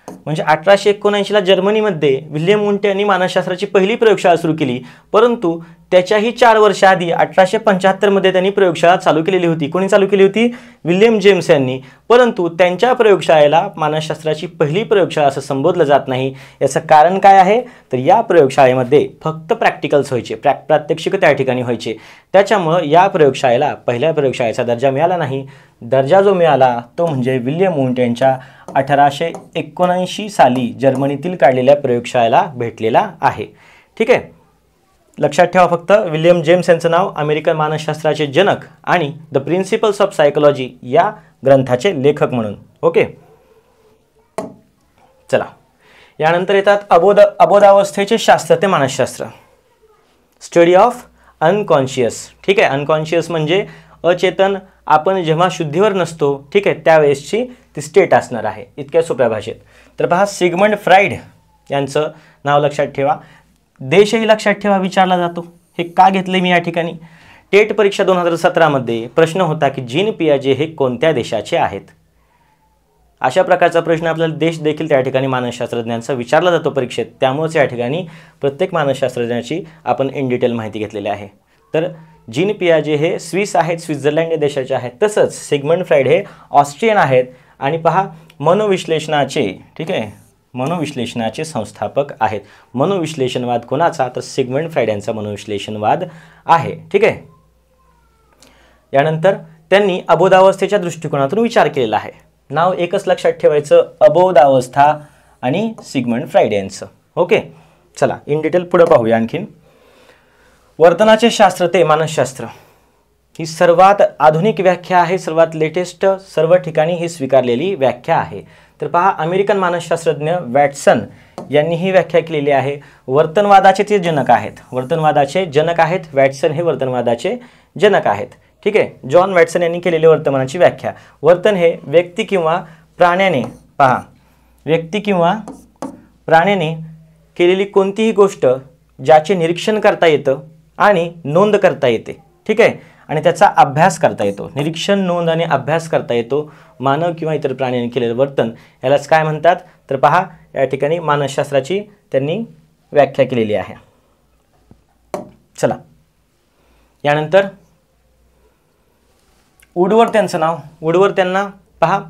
म्हणजे 1879ला जर्मनीमध्ये विल्यम वुंट यांनी मानसशास्त्राची पहिली प्रयोगशाळा सुरू केली, परंतु त्याच्याही 4 वर्ष आधी 1875मध्ये त्यांनी प्रयोगशाळा चालू केलेली होती. कोणी चालू केली होती? विल्यम जेम्स यांनी. परंतु त्यांच्या प्रयोगशाळेला मानसशास्त्राची पहिली प्रयोगशाळा असं संबोधलं जात नाही. याचं कारण काय आहे तर या प्रयोगशाळेमध्ये फक्त प्रॅक्टिकल्स व्हायचे, प्रात्यक्षिक त्या ठिकाणी व्हायचे. त्याच्यामुळं या प्रयोगशाळेला पहिल्या प्रयोगशाळेचा दर्जा मिळाला नाही. दर्जा जो मिळाला तो म्हणजे विल्यम वुंट यांच्या 1879 साली जर्मनीतील काढलेल्या प्रयोगशाळेला भेटलेला आहे. ठीक आहे. लक्षात ठेवा फक्त विल्यम जेम्स यांचं नाव, अमेरिकन मानसशास्त्राचे जनक आणि द प्रिन्सिपल्स ऑफ सायकोलॉजी या ग्रंथाचे लेखक म्हणून. ओके. चला यानंतर येतात अबोधावस्थेचे शास्त्र ते मानसशास्त्र. Study of unconscious. ठीक आहे. अनकॉन्शियस म्हणजे अचेतन, आपण जेव्हा शुद्धीवर नसतो. ठीक आहे, त्यावेळेसची ती स्टेट असणार आहे, इतक्या सोप्या भाषेत. तर पहा सिगमंड फ्राईड यांचं नाव लक्षात ठेवा. देशही लक्षात ठेवा विचारला जातो. हे का घेतले मी या ठिकाणी? टेट परीक्षा 2017मध्ये प्रश्न होता की जीन पियाजे हे कोणत्या देशाचे आहेत? अशा प्रकारचा प्रश्न आपल्याला देश देखील त्या ठिकाणी मानसशास्त्रज्ञांचा विचारला जातो परीक्षेत. त्यामुळेच या ठिकाणी प्रत्येक मानसशास्त्रज्ञाची आपण इन डिटेल माहिती घेतलेली आहे. तर जीन पियाजे हे स्विस आहेत, स्वित्झर्लंड या देशाचे आहेत. तसंच सिगमंड फ्राईड हे ऑस्ट्रियन आहेत. आणि पहा मनोविश्लेषणाचे, ठीक आहे, मनोविश्लेषणाचे संस्थापक आहेत. मनोविश्लेषणवाद कोणाचा तर सिगमंड फ्राईड यांचा मनोविश्लेषणवाद आहे. ठीक आहे. यानंतर त्यांनी अबोधावस्थेच्या दृष्टिकोनातून विचार केलेला आहे. नाव एकच लक्षात ठेवायचं, अबोधावस्था आणि सिगमंड फ्राईड यांचं. ओके. चला इन डिटेल पुढे पाहूया. आणखीन वर्तनाचे शास्त्र ते मानसशास्त्र ही सर्वात आधुनिक व्याख्या आहे, सर्वात लेटेस्ट, सर्व ठिकाणी ही स्वीकारलेली व्याख्या आहे. तर पहा अमेरिकन मानसशास्त्रज्ञ वॅटसन यांनी ही व्याख्या केलेली आहे. वर्तनवादाचे ते जनक आहेत, वर्तनवादाचे जनक आहेत. वॅटसन हे वर्तनवादाचे जनक आहेत. ठीक आहे. जॉन वॅटसन यांनी केलेली वर्तमानाची व्याख्या. वर्तन हे व्यक्ती किंवा प्राण्याने, पहा व्यक्ती किंवा प्राण्याने केलेली कोणतीही गोष्ट ज्याचे निरीक्षण करता येतं आणि नोंद करता येते, ठीक आहे, आणि त्याचा अभ्यास करता येतो. निरीक्षण, नोंद आणि अभ्यास करता येतो मानव किंवा इतर प्राण्यांनी केलेलं वर्तन यालाच काय म्हणतात? तर पहा, या ठिकाणी मानसशास्त्राची त्यांनी व्याख्या केलेली आहे. चला, यानंतर वुडवर्थ त्यांचं नाव. वुडवर्थ त्यांना पहा,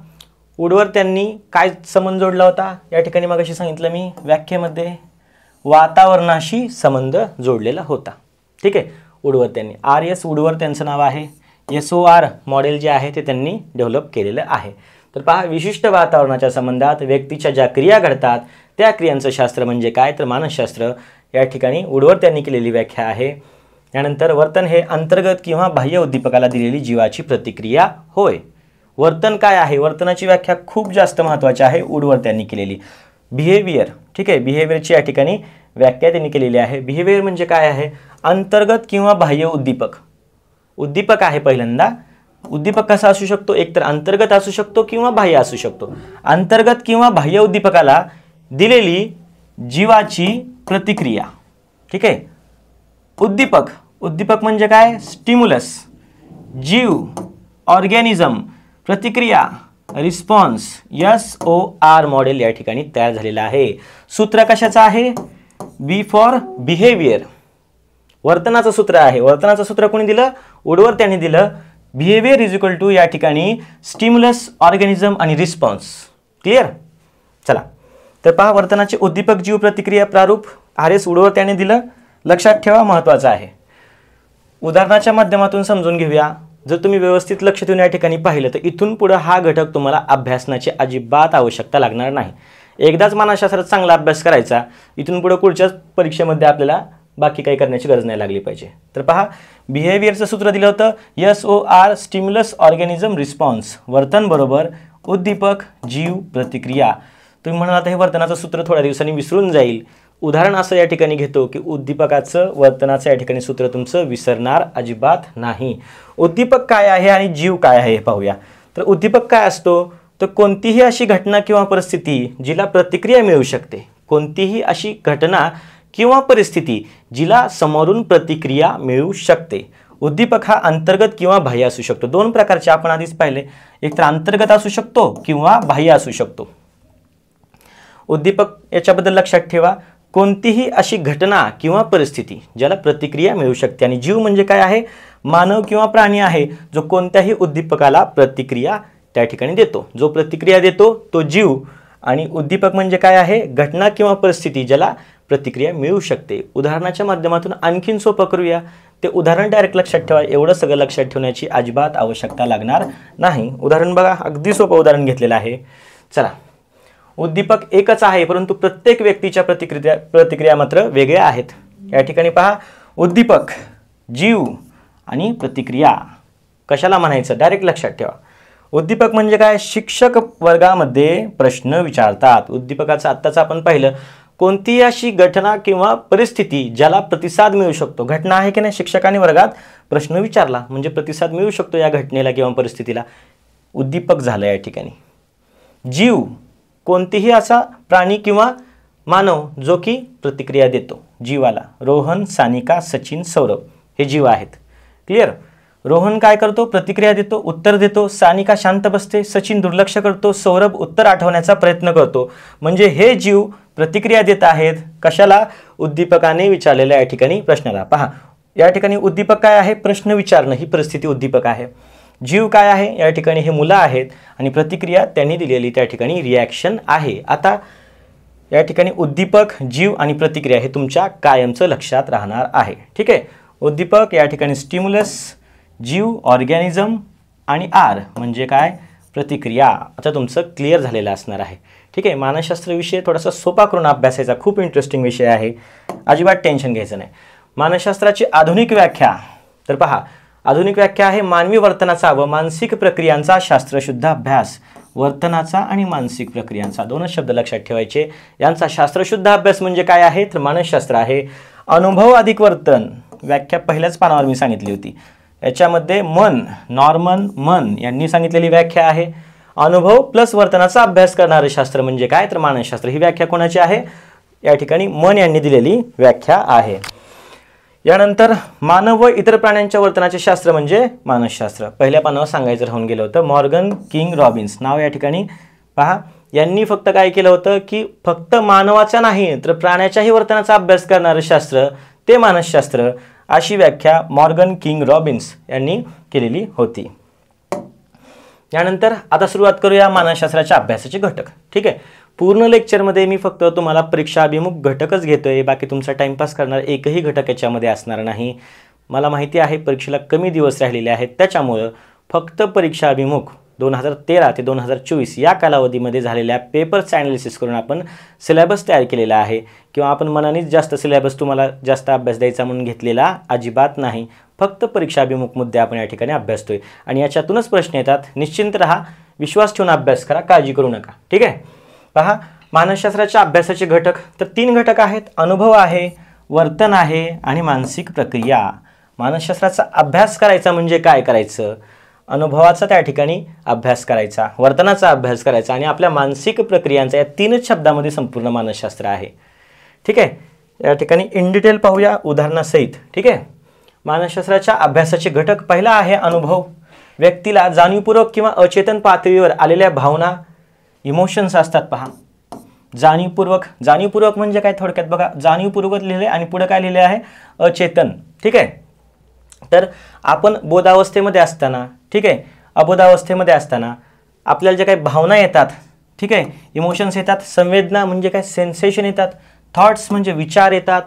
वुडवर्थ त्यांनी काय संबंध जोडला होता? या ठिकाणी मगाशी सांगितलं मी व्याख्येमध्ये वातावरणाशी संबंध जोडलेला होता, ठीक आहे. वुडवर्थ त्यांनी RS वुडवर्थ त्यांचं नाव आहे. SOR मॉडेल जे आहे ते त्यांनी डेव्हलप केलेलं आहे. तर पहा, विशिष्ट वातावरणाच्या संबंधात व्यक्तीच्या ज्या क्रिया घडतात त्या क्रियांचं शास्त्र म्हणजे काय? तर मानसशास्त्र. या ठिकाणी वुडवर्थ यांनी केलेली व्याख्या आहे. यानंतर वर्तन हे अंतर्गत किंवा बाह्य उद्दीपकाला दिलेली जीवाची प्रतिक्रिया होय. वर्तन काय आहे? वर्तनाची व्याख्या खूप जास्त महत्त्वाची आहे, वुडवर्थ यांनी केलेली. बिहेवियर, ठीक आहे, बिहेवियरची या ठिकाणी व्याख्या त्यांनी केलेली आहे. बिहेवियर म्हणजे काय आहे? अंतर्गत किंवा बाह्य उद्दीपक. उद्दीपक आहे पहिल्यांदा. उद्दीपक कसा असू शकतो? एकतर अंतर्गत असू शकतो किंवा बाह्य असू शकतो. अंतर्गत किंवा बाह्य उद्दीपकाला दिलेली जीवाची प्रतिक्रिया, ठीक आहे. उद्दीपक, उद्दीपक म्हणजे काय? स्टिम्युलस, जीव, ऑर्गॅनिझम, प्रतिक्रिया, रिस्पॉन्स. SOR मॉडेल या ठिकाणी तयार झालेलं आहे. सूत्र कशाचं आहे? B for behaviour. वर्तनाचं सूत्र आहे. वर्तनाचं सूत्र कोणी दिलं? वुडवर्थ यांनी दिलं. बिहेवियर इज इक्वल टू या ठिकाणी स्टिम्युलस, ऑर्गॅनिझम आणि रिस्पॉन्स. क्लिअर? चला, तर पहा, वर्तनाचे उद्दीपक, जीव, प्रतिक्रिया, प्रारूप RS वुडवर्थ यांनी दिलं. लक्षात ठेवा, महत्त्वाचं आहे. उदाहरणाच्या माध्यमातून समजून घेऊया. जर तुम्ही व्यवस्थित लक्ष देऊन या ठिकाणी पाहिलं तर इथून पुढे हा घटक तुम्हाला अभ्यासनाची अजिबात आवश्यकता लागणार नाही. एकदाच मानसशास्त्रात चांगला अभ्यास करायचा, इथून पुढे पुढच्या परीक्षेमध्ये आपल्याला बाकी काही करण्याची गरज नाही लागली पाहिजे. तर पहा, बिहेवियरचं सूत्र दिलं होतं SOR, स्टिम्युलस, ऑर्गॅनिझम, रिस्पॉन्स. वर्तन बरोबर उद्दीपक, जीव, प्रतिक्रिया. तुम्ही म्हणाल हे वर्तनाचं सूत्र थोड्या दिवसांनी विसरून जाईल. उदाहरण असं या ठिकाणी घेतो की उद्दीपकाचं, वर्तनाचं या ठिकाणी सूत्र तुमचं विसरणार अजिबात नाही. उद्दीपक काय आहे आणि जीव काय आहे हे पाहूया. तर उद्दीपक काय असतो? तर कोणतीही अशी घटना किंवा परिस्थिती जिला प्रतिक्रिया मिळू शकते. कोणतीही अशी घटना किंवा परिस्थिती जिला समोरून प्रतिक्रिया मिळू शकते. उद्दीपक हा अंतर्गत किंवा बाह्य असू शकतो. दोन प्रकारचे आपण आधीच पाहिले, एक तर अंतर्गत असू शकतो किंवा बाह्य असू शकतो. उद्दीपक याच्याबद्दल लक्षात ठेवा, कोणतीही अशी घटना किंवा परिस्थिती ज्याला प्रतिक्रिया मिळू शकते. आणि जीव म्हणजे काय आहे? मानव किंवा प्राणी आहे जो कोणत्याही उद्दीपकाला प्रतिक्रिया त्या ठिकाणी देतो. जो प्रतिक्रिया देतो तो जीव. आणि उद्दीपक म्हणजे काय आहे? घटना किंवा परिस्थिती ज्याला प्रतिक्रिया मिळू शकते. उदाहरणाच्या माध्यमातून आणखीन सोपं करूया. ते उदाहरण डायरेक्ट लक्षात ठेवा. एवढं सगळं लक्षात ठेवण्याची अजिबात आवश्यकता लागणार नाही. उदाहरण बघा, अगदी सोपं उदाहरण घेतलेलं आहे. चला, उद्दीपक एकच आहे परंतु प्रत्येक व्यक्तीच्या प्रतिक्रिया मात्र वेगळ्या आहेत. या ठिकाणी पहा, उद्दीपक, जीव आणि प्रतिक्रिया कशाला म्हणायचं? डायरेक्ट लक्षात ठेवा. उद्दीपक म्हणजे काय? शिक्षक वर्गामध्ये प्रश्न विचारतात. उद्दीपकाचं आत्ताच आपण पाहिलं, कोणतीही अशी घटना किंवा परिस्थिती ज्याला प्रतिसाद मिळू शकतो. घटना आहे की नाही? शिक्षकाने वर्गात प्रश्न विचारला म्हणजे प्रतिसाद मिळू शकतो या घटनेला किंवा परिस्थितीला. उद्दीपक झालं या ठिकाणी. जीव, कोणतीही असा प्राणी किंवा मानव जो की प्रतिक्रिया देतो. जीवाला रोहन, सानिका, सचिन, सौरभ हे जीव आहेत. क्लिअर? रोहन काय करतो? प्रतिक्रिया देतो, उत्तर देतो. सानिका शांत बसते. सचिन दुर्लक्ष करतो. सौरभ उत्तर आठवण्याचा प्रयत्न करतो. म्हणजे हे जीव प्रतिक्रिया देत आहेत. कशाला? उद्दीपकाने विचारलेल्या या ठिकाणी प्रश्नाला. पहा, या ठिकाणी उद्दीपक काय आहे? प्रश्न विचारणं ही परिस्थिती उद्दीपक आहे. जीव काय आहे? या ठिकाणी हे मुलं आहेत. आणि प्रतिक्रिया त्यांनी दिलेली त्या ठिकाणी रिॲक्शन आहे. आता या ठिकाणी उद्दीपक, जीव आणि प्रतिक्रिया हे तुमच्या कायमचं लक्षात राहणार आहे. ठीक आहे? उद्दीपक या ठिकाणी स्टिम्युलस, जीव, ऑर्गॅनिझम आणि R म्हणजे काय? प्रतिक्रिया. आता तुमचं क्लिअर झालेलं असणार आहे. ठीक आहे? मानसशास्त्र विषय थोडासा सोपा करून अभ्यासायचा, खूप इंटरेस्टिंग विषय आहे. अजिबात टेन्शन घ्यायचं नाही. मानसशास्त्राची आधुनिक व्याख्या. तर पहा, आधुनिक व्याख्या आहे मानवी वर्तनाचा व मानसिक प्रक्रियांचा शास्त्रशुद्ध अभ्यास. वर्तनाचा आणि मानसिक प्रक्रियांचा दोनच शब्द लक्षात ठेवायचे. यांचा शास्त्रशुद्ध अभ्यास म्हणजे काय आहे? तर मानसशास्त्र आहे. अनुभव अधिक वर्तन, व्याख्या पहिल्याच पानावर मी सांगितली होती. याच्यामध्ये मन, नॉर्मन मन यांनी सांगितलेली व्याख्या आहे. अनुभव प्लस वर्तनाचा अभ्यास करणारे शास्त्र म्हणजे काय? तर मानसशास्त्र. ही व्याख्या कोणाची आहे? या ठिकाणी मन यांनी दिलेली व्याख्या आहे. यानंतर मानव व इतर प्राण्यांच्या वर्तनाचे शास्त्र म्हणजे मानसशास्त्र. पहिल्या पानावर सांगायचं राहून गेलं होतं. मॉर्गन किंग रॉबिन्स नाव या ठिकाणी पहा. यांनी फक्त काय केलं होतं की फक्त मानवाचा नाही तर प्राण्याच्याही वर्तनाचा अभ्यास करणारं शास्त्र ते मानसशास्त्र, अशी व्याख्या मॉर्गन किंग रॉबिन्स यांनी केलेली होती. यानंतर आता सुरुवात करूया मानसशास्त्राच्या अभ्यासाचे घटक. ठीक आहे. पूर्ण लेक्चरमध्ये मी फक्त तुम्हाला परीक्षाभिमुख घटकच घेतोय. बाकी तुमचा टाइमपास करणार एकही घटक याच्यामध्ये असणार नाही. मला माहिती आहे परीक्षेला कमी दिवस राहिलेले आहेत, त्याच्यामुळं फक्त परीक्षाभिमुख 2013 ते 2024 या कालावधीमध्ये झालेल्या पेपर्सचं ॲनालिसिस करून आपण सिलेबस तयार केलेला आहे. किंवा आपण मनानेच जास्त सिलेबस तुम्हाला जास्त अभ्यास द्यायचा म्हणून घेतलेला अजिबात नाही. फक्त परीक्षाभिमुख मुद्दे आपण या ठिकाणी अभ्यासतोय आणि याच्यातूनच प्रश्न येतात. निश्चिंत राहा, विश्वास ठेवून अभ्यास करा, काळजी करू नका. ठीक आहे. पहा, मानसशास्त्राच्या अभ्यासाचे घटक तर 3 घटक आहेत. अनुभव आहे, वर्तन आहे आणि मानसिक प्रक्रिया. मानसशास्त्राचा अभ्यास करायचा म्हणजे काय करायचं? अनुभवाचा त्या ठिकाणी अभ्यास करायचा, वर्तनाचा अभ्यास करायचा आणि आपल्या मानसिक प्रक्रियांचा, या 3च शब्दामध्ये संपूर्ण मानसशास्त्र आहे. ठीक आहे. या ठिकाणी इन डिटेल पाहूया उदाहरणासहित. ठीक आहे. मानसशास्त्राच्या अभ्यासाचे घटक पहिला आहे अनुभव. व्यक्तीला जाणीवपूर्वक किंवा अचेतन पातळीवर आलेल्या भावना, इमोशन्स असतात. पहा, जाणीवपूर्वक म्हणजे काय? थोडक्यात बघा, जाणीवपूर्वक लिहिले आणि पुढे काय लिहिले आहे? अचेतन. ठीक आहे. तर आपण बोधावस्थेमध्ये असताना, ठीक आहे, अबोधावस्थेमध्ये असताना आपल्याला जे काही भावना येतात, ठीक आहे, इमोशन्स येतात, संवेदना म्हणजे काय? सेन्सेशन येतात, थॉट्स म्हणजे विचार येतात,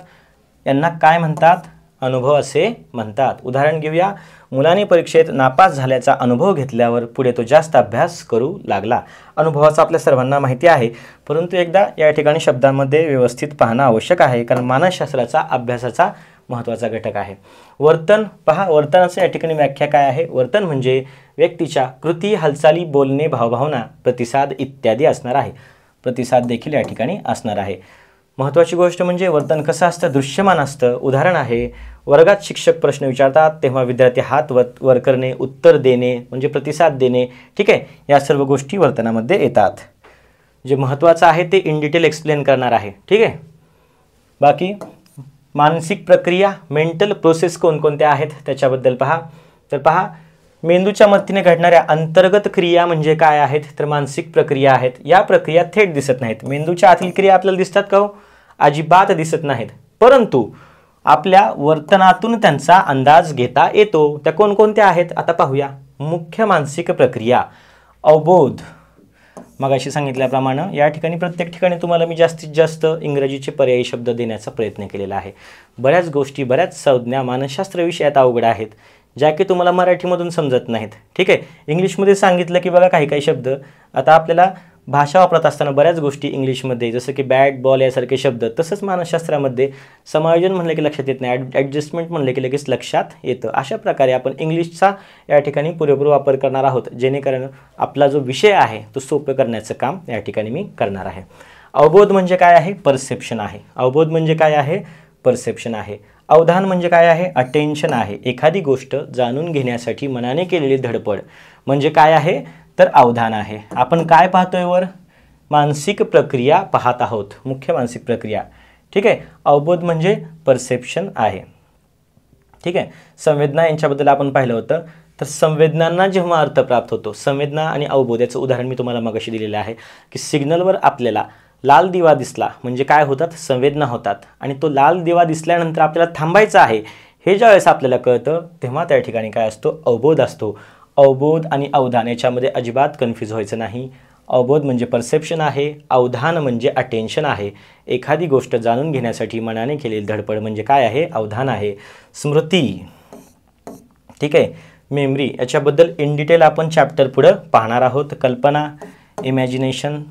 यांना काय म्हणतात? अनुभव असे म्हणतात. उदाहरण घेऊया. मुलाने परीक्षेत नापास झाल्याचा अनुभव घेतल्यावर पुढे तो जास्त अभ्यास करू लागला. अनुभवाचा आपल्या सर्वांना माहिती आहे, परंतु एकदा या ठिकाणी शब्दांमध्ये व्यवस्थित पाहणं आवश्यक आहे, कारण मानसशास्त्राचा अभ्यासाचा महत्त्वाचा घटक आहे. वर्तन. पहा, वर्तनाचं या ठिकाणी व्याख्या काय आहे? वर्तन म्हणजे व्यक्तीच्या कृती, हालचाली, बोलणे, भावभावना, प्रतिसाद इत्यादी असणार आहे. प्रतिसाद देखील या ठिकाणी असणार आहे. महत्त्वाची गोष्ट म्हणजे वर्तन कसं असतं? दृश्यमान असतं. उदाहरण आहे, वर्गात शिक्षक प्रश्न विचारतात तेव्हा विद्यार्थी हात वर करणे, उत्तर देणे म्हणजे प्रतिसाद देणे. ठीक आहे. या सर्व गोष्टी वर्तनामध्ये येतात. जे महत्त्वाचं आहे ते इन डिटेल एक्सप्लेन करणार आहे. ठीक आहे. बाकी मानसिक प्रक्रिया, मेंटल प्रोसेस कोणकोणत्या आहेत त्याच्याबद्दल पहा. तर पहा, मेंदूच्या मदतीने घडणाऱ्या अंतर्गत क्रिया म्हणजे काय आहेत? तर मानसिक प्रक्रिया आहेत. या प्रक्रिया थेट दिसत नाहीत. मेंदूच्या आतील क्रिया आपल्याला दिसतात का हो? अजिबात दिसत नाहीत, परंतु आपल्या वर्तनातून त्यांचा अंदाज घेता येतो. त्या कोणकोणत्या आहेत आता पाहूया. मुख्य मानसिक प्रक्रिया, अवबोध. मगाशी सांगितल्याप्रमाणे या ठिकाणी प्रत्येक ठिकाणी तुम्हाला मी जास्तीत जास्त इंग्रजीचे पर्यायी शब्द देण्याचा प्रयत्न केलेला आहे. बऱ्याच गोष्टी, बऱ्याच संज्ञा मानसशास्त्र विषयात अवघड आहेत, ज्या की तुम्हाला मराठीमधून समजत नाहीत. ठीक आहे. इंग्लिशमध्ये सांगितलं की बघा काही शब्द, आता आपल्याला भाषा वापरत असताना बऱ्याच गोष्टी इंग्लिशमध्ये, जसं की बॅट, बॉल यासारखे शब्द, तसंच मानसशास्त्रामध्ये समायोजन म्हणलं की लक्षात येत नाही, ॲडजस्टमेंट म्हणलं की लगेच लक्षात येतं. अशा प्रकारे आपण इंग्लिशचा या ठिकाणी पुरेपूर वापर करणार आहोत, जेणेकरून आपला जो विषय आहे तो सोपं करण्याचं काम या ठिकाणी मी करणार आहे. अवबोध म्हणजे काय आहे? परसेप्शन आहे. अवबोध म्हणजे काय आहे? परसेप्शन आहे. अवधान म्हणजे काय आहे? अटेन्शन आहे. एखादी गोष्ट जाणून घेण्यासाठी मनाने केलेली धडपड म्हणजे काय आहे? तर अवधान आहे. आपण काय पाहतोय वर? मानसिक प्रक्रिया पाहत आहोत, मुख्य मानसिक प्रक्रिया. ठीक आहे. अवबोध म्हणजे परसेप्शन आहे. ठीक आहे. संवेदना यांच्याबद्दल आपण पाहिलं होतं. तर संवेदनांना जेव्हा अर्थ प्राप्त होतो, संवेदना आणि अवबोध याचं उदाहरण मी तुम्हाला मगाशी दिलेलं आहे की सिग्नलवर आपल्याला लाल दिवा दिसला म्हणजे काय होतात? संवेदना होतात. आणि तो लाल दिवा दिसल्यानंतर आपल्याला थांबायचं आहे हे ज्यावेळेस आपल्याला कळतं, तेव्हा त्या ठिकाणी काय असतो? अवबोध असतो. अवबोध आणि अवधान याच्यामध्ये अजिबात कन्फ्यूज व्हायचं नाही. अवबोध म्हणजे परसेप्शन आहे, अवधान म्हणजे अटेन्शन आहे. एखादी गोष्ट जाणून घेण्यासाठी मनाने केलेली धडपड म्हणजे काय आहे? अवधान आहे. स्मृती, ठीक आहे, मेमरी याच्याबद्दल इन डिटेल आपण चॅप्टर पुढं पाहणार आहोत. कल्पना, इमॅजिनेशन,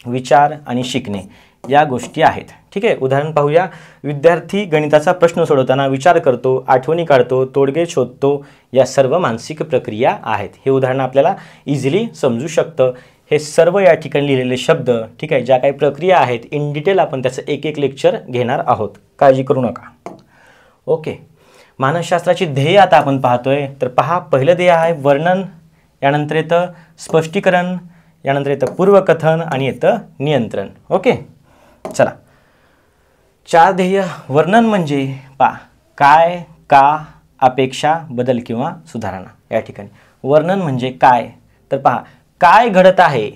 विचार आणि शिकणे या गोष्टी आहेत. ठीक आहे. उदाहरण पाहूया. विद्यार्थी गणिताचा प्रश्न सोडवताना विचार करतो, आठवणी काढतो, तोडगे शोधतो. या सर्व मानसिक प्रक्रिया आहेत. हे उदाहरण आपल्याला इझिली समजू शकतं. हे सर्व या ठिकाणी लिहिलेले शब्द, ठीक आहे, ज्या काही प्रक्रिया आहेत इन डिटेल आपण त्याचं एक एक लेक्चर घेणार आहोत, काळजी करू नका. ओके. मानसशास्त्राची ध्येय आता आपण पाहतोय. तर पहा, पहिलं ध्येय आहे वर्णन, यानंतर येतं स्पष्टीकरण, यानंतर येतं पूर्वकथन आणि येतं नियंत्रण. ओके. चला, 4 ध्येय. वर्णन म्हणजे काय, का, अपेक्षा, बदल किंवा सुधारणा. या ठिकाणी वर्णन म्हणजे काय, तर पहा काय घडत आहे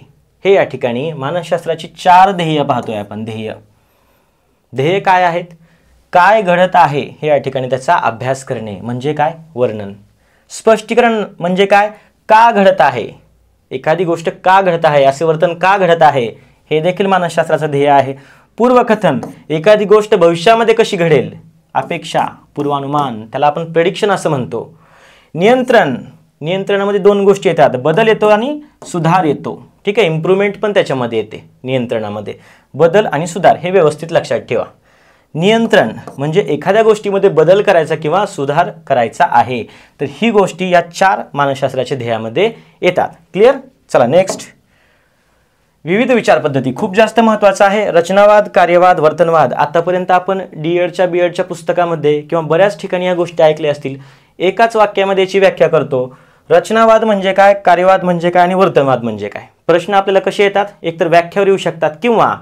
हे या ठिकाणी मानसशास्त्राची 4 ध्येय पाहतोय आपण. ध्येय काय आहेत, काय घडत आहे हे या ठिकाणी त्याचा अभ्यास करणे म्हणजे काय, वर्णन. स्पष्टीकरण म्हणजे काय, का घडत आहे, एखादी गोष्ट का घडत आहे, असे वर्तन का घडत आहे, हे देखील मानसशास्त्राचं ध्येय आहे. पूर्वकथन, एखादी गोष्ट भविष्यामध्ये कशी घडेल. अपेक्षा, पूर्वानुमान, त्याला आपण प्रेडिक्शन असं म्हणतो. नियंत्रण, नियंत्रणामध्ये 2 गोष्टी येतात, बदल येतो आणि सुधार येतो. ठीक आहे, इम्प्रूव्हमेंट पण त्याच्यामध्ये येते नियंत्रणामध्ये. बदल आणि सुधार हे व्यवस्थित लक्षात ठेवा. नियंत्रण म्हणजे एखाद्या गोष्टीमध्ये बदल करायचा किंवा सुधार करायचा आहे, तर ही गोष्टी या 4 मानसशास्त्राच्या ध्येयामध्ये येतात. क्लिअर. चला नेक्स्ट. विविध विचार पद्धती खूप जास्त महत्त्वाचा आहे. रचनावाद, कार्यवाद, वर्तनवाद. आतापर्यंत आपण डीएडच्या बीएडच्या पुस्तकामध्ये किंवा बऱ्याच ठिकाणी या गोष्टी ऐकल्या असतील. एकाच वाक्यामध्ये याची व्याख्या करतो. रचनावाद म्हणजे काय, कार्यवाद म्हणजे काय आणि वर्तनवाद म्हणजे काय. प्रश्न आपल्याला कसे येतात, एकतर व्याख्यावर येऊ शकतात किंवा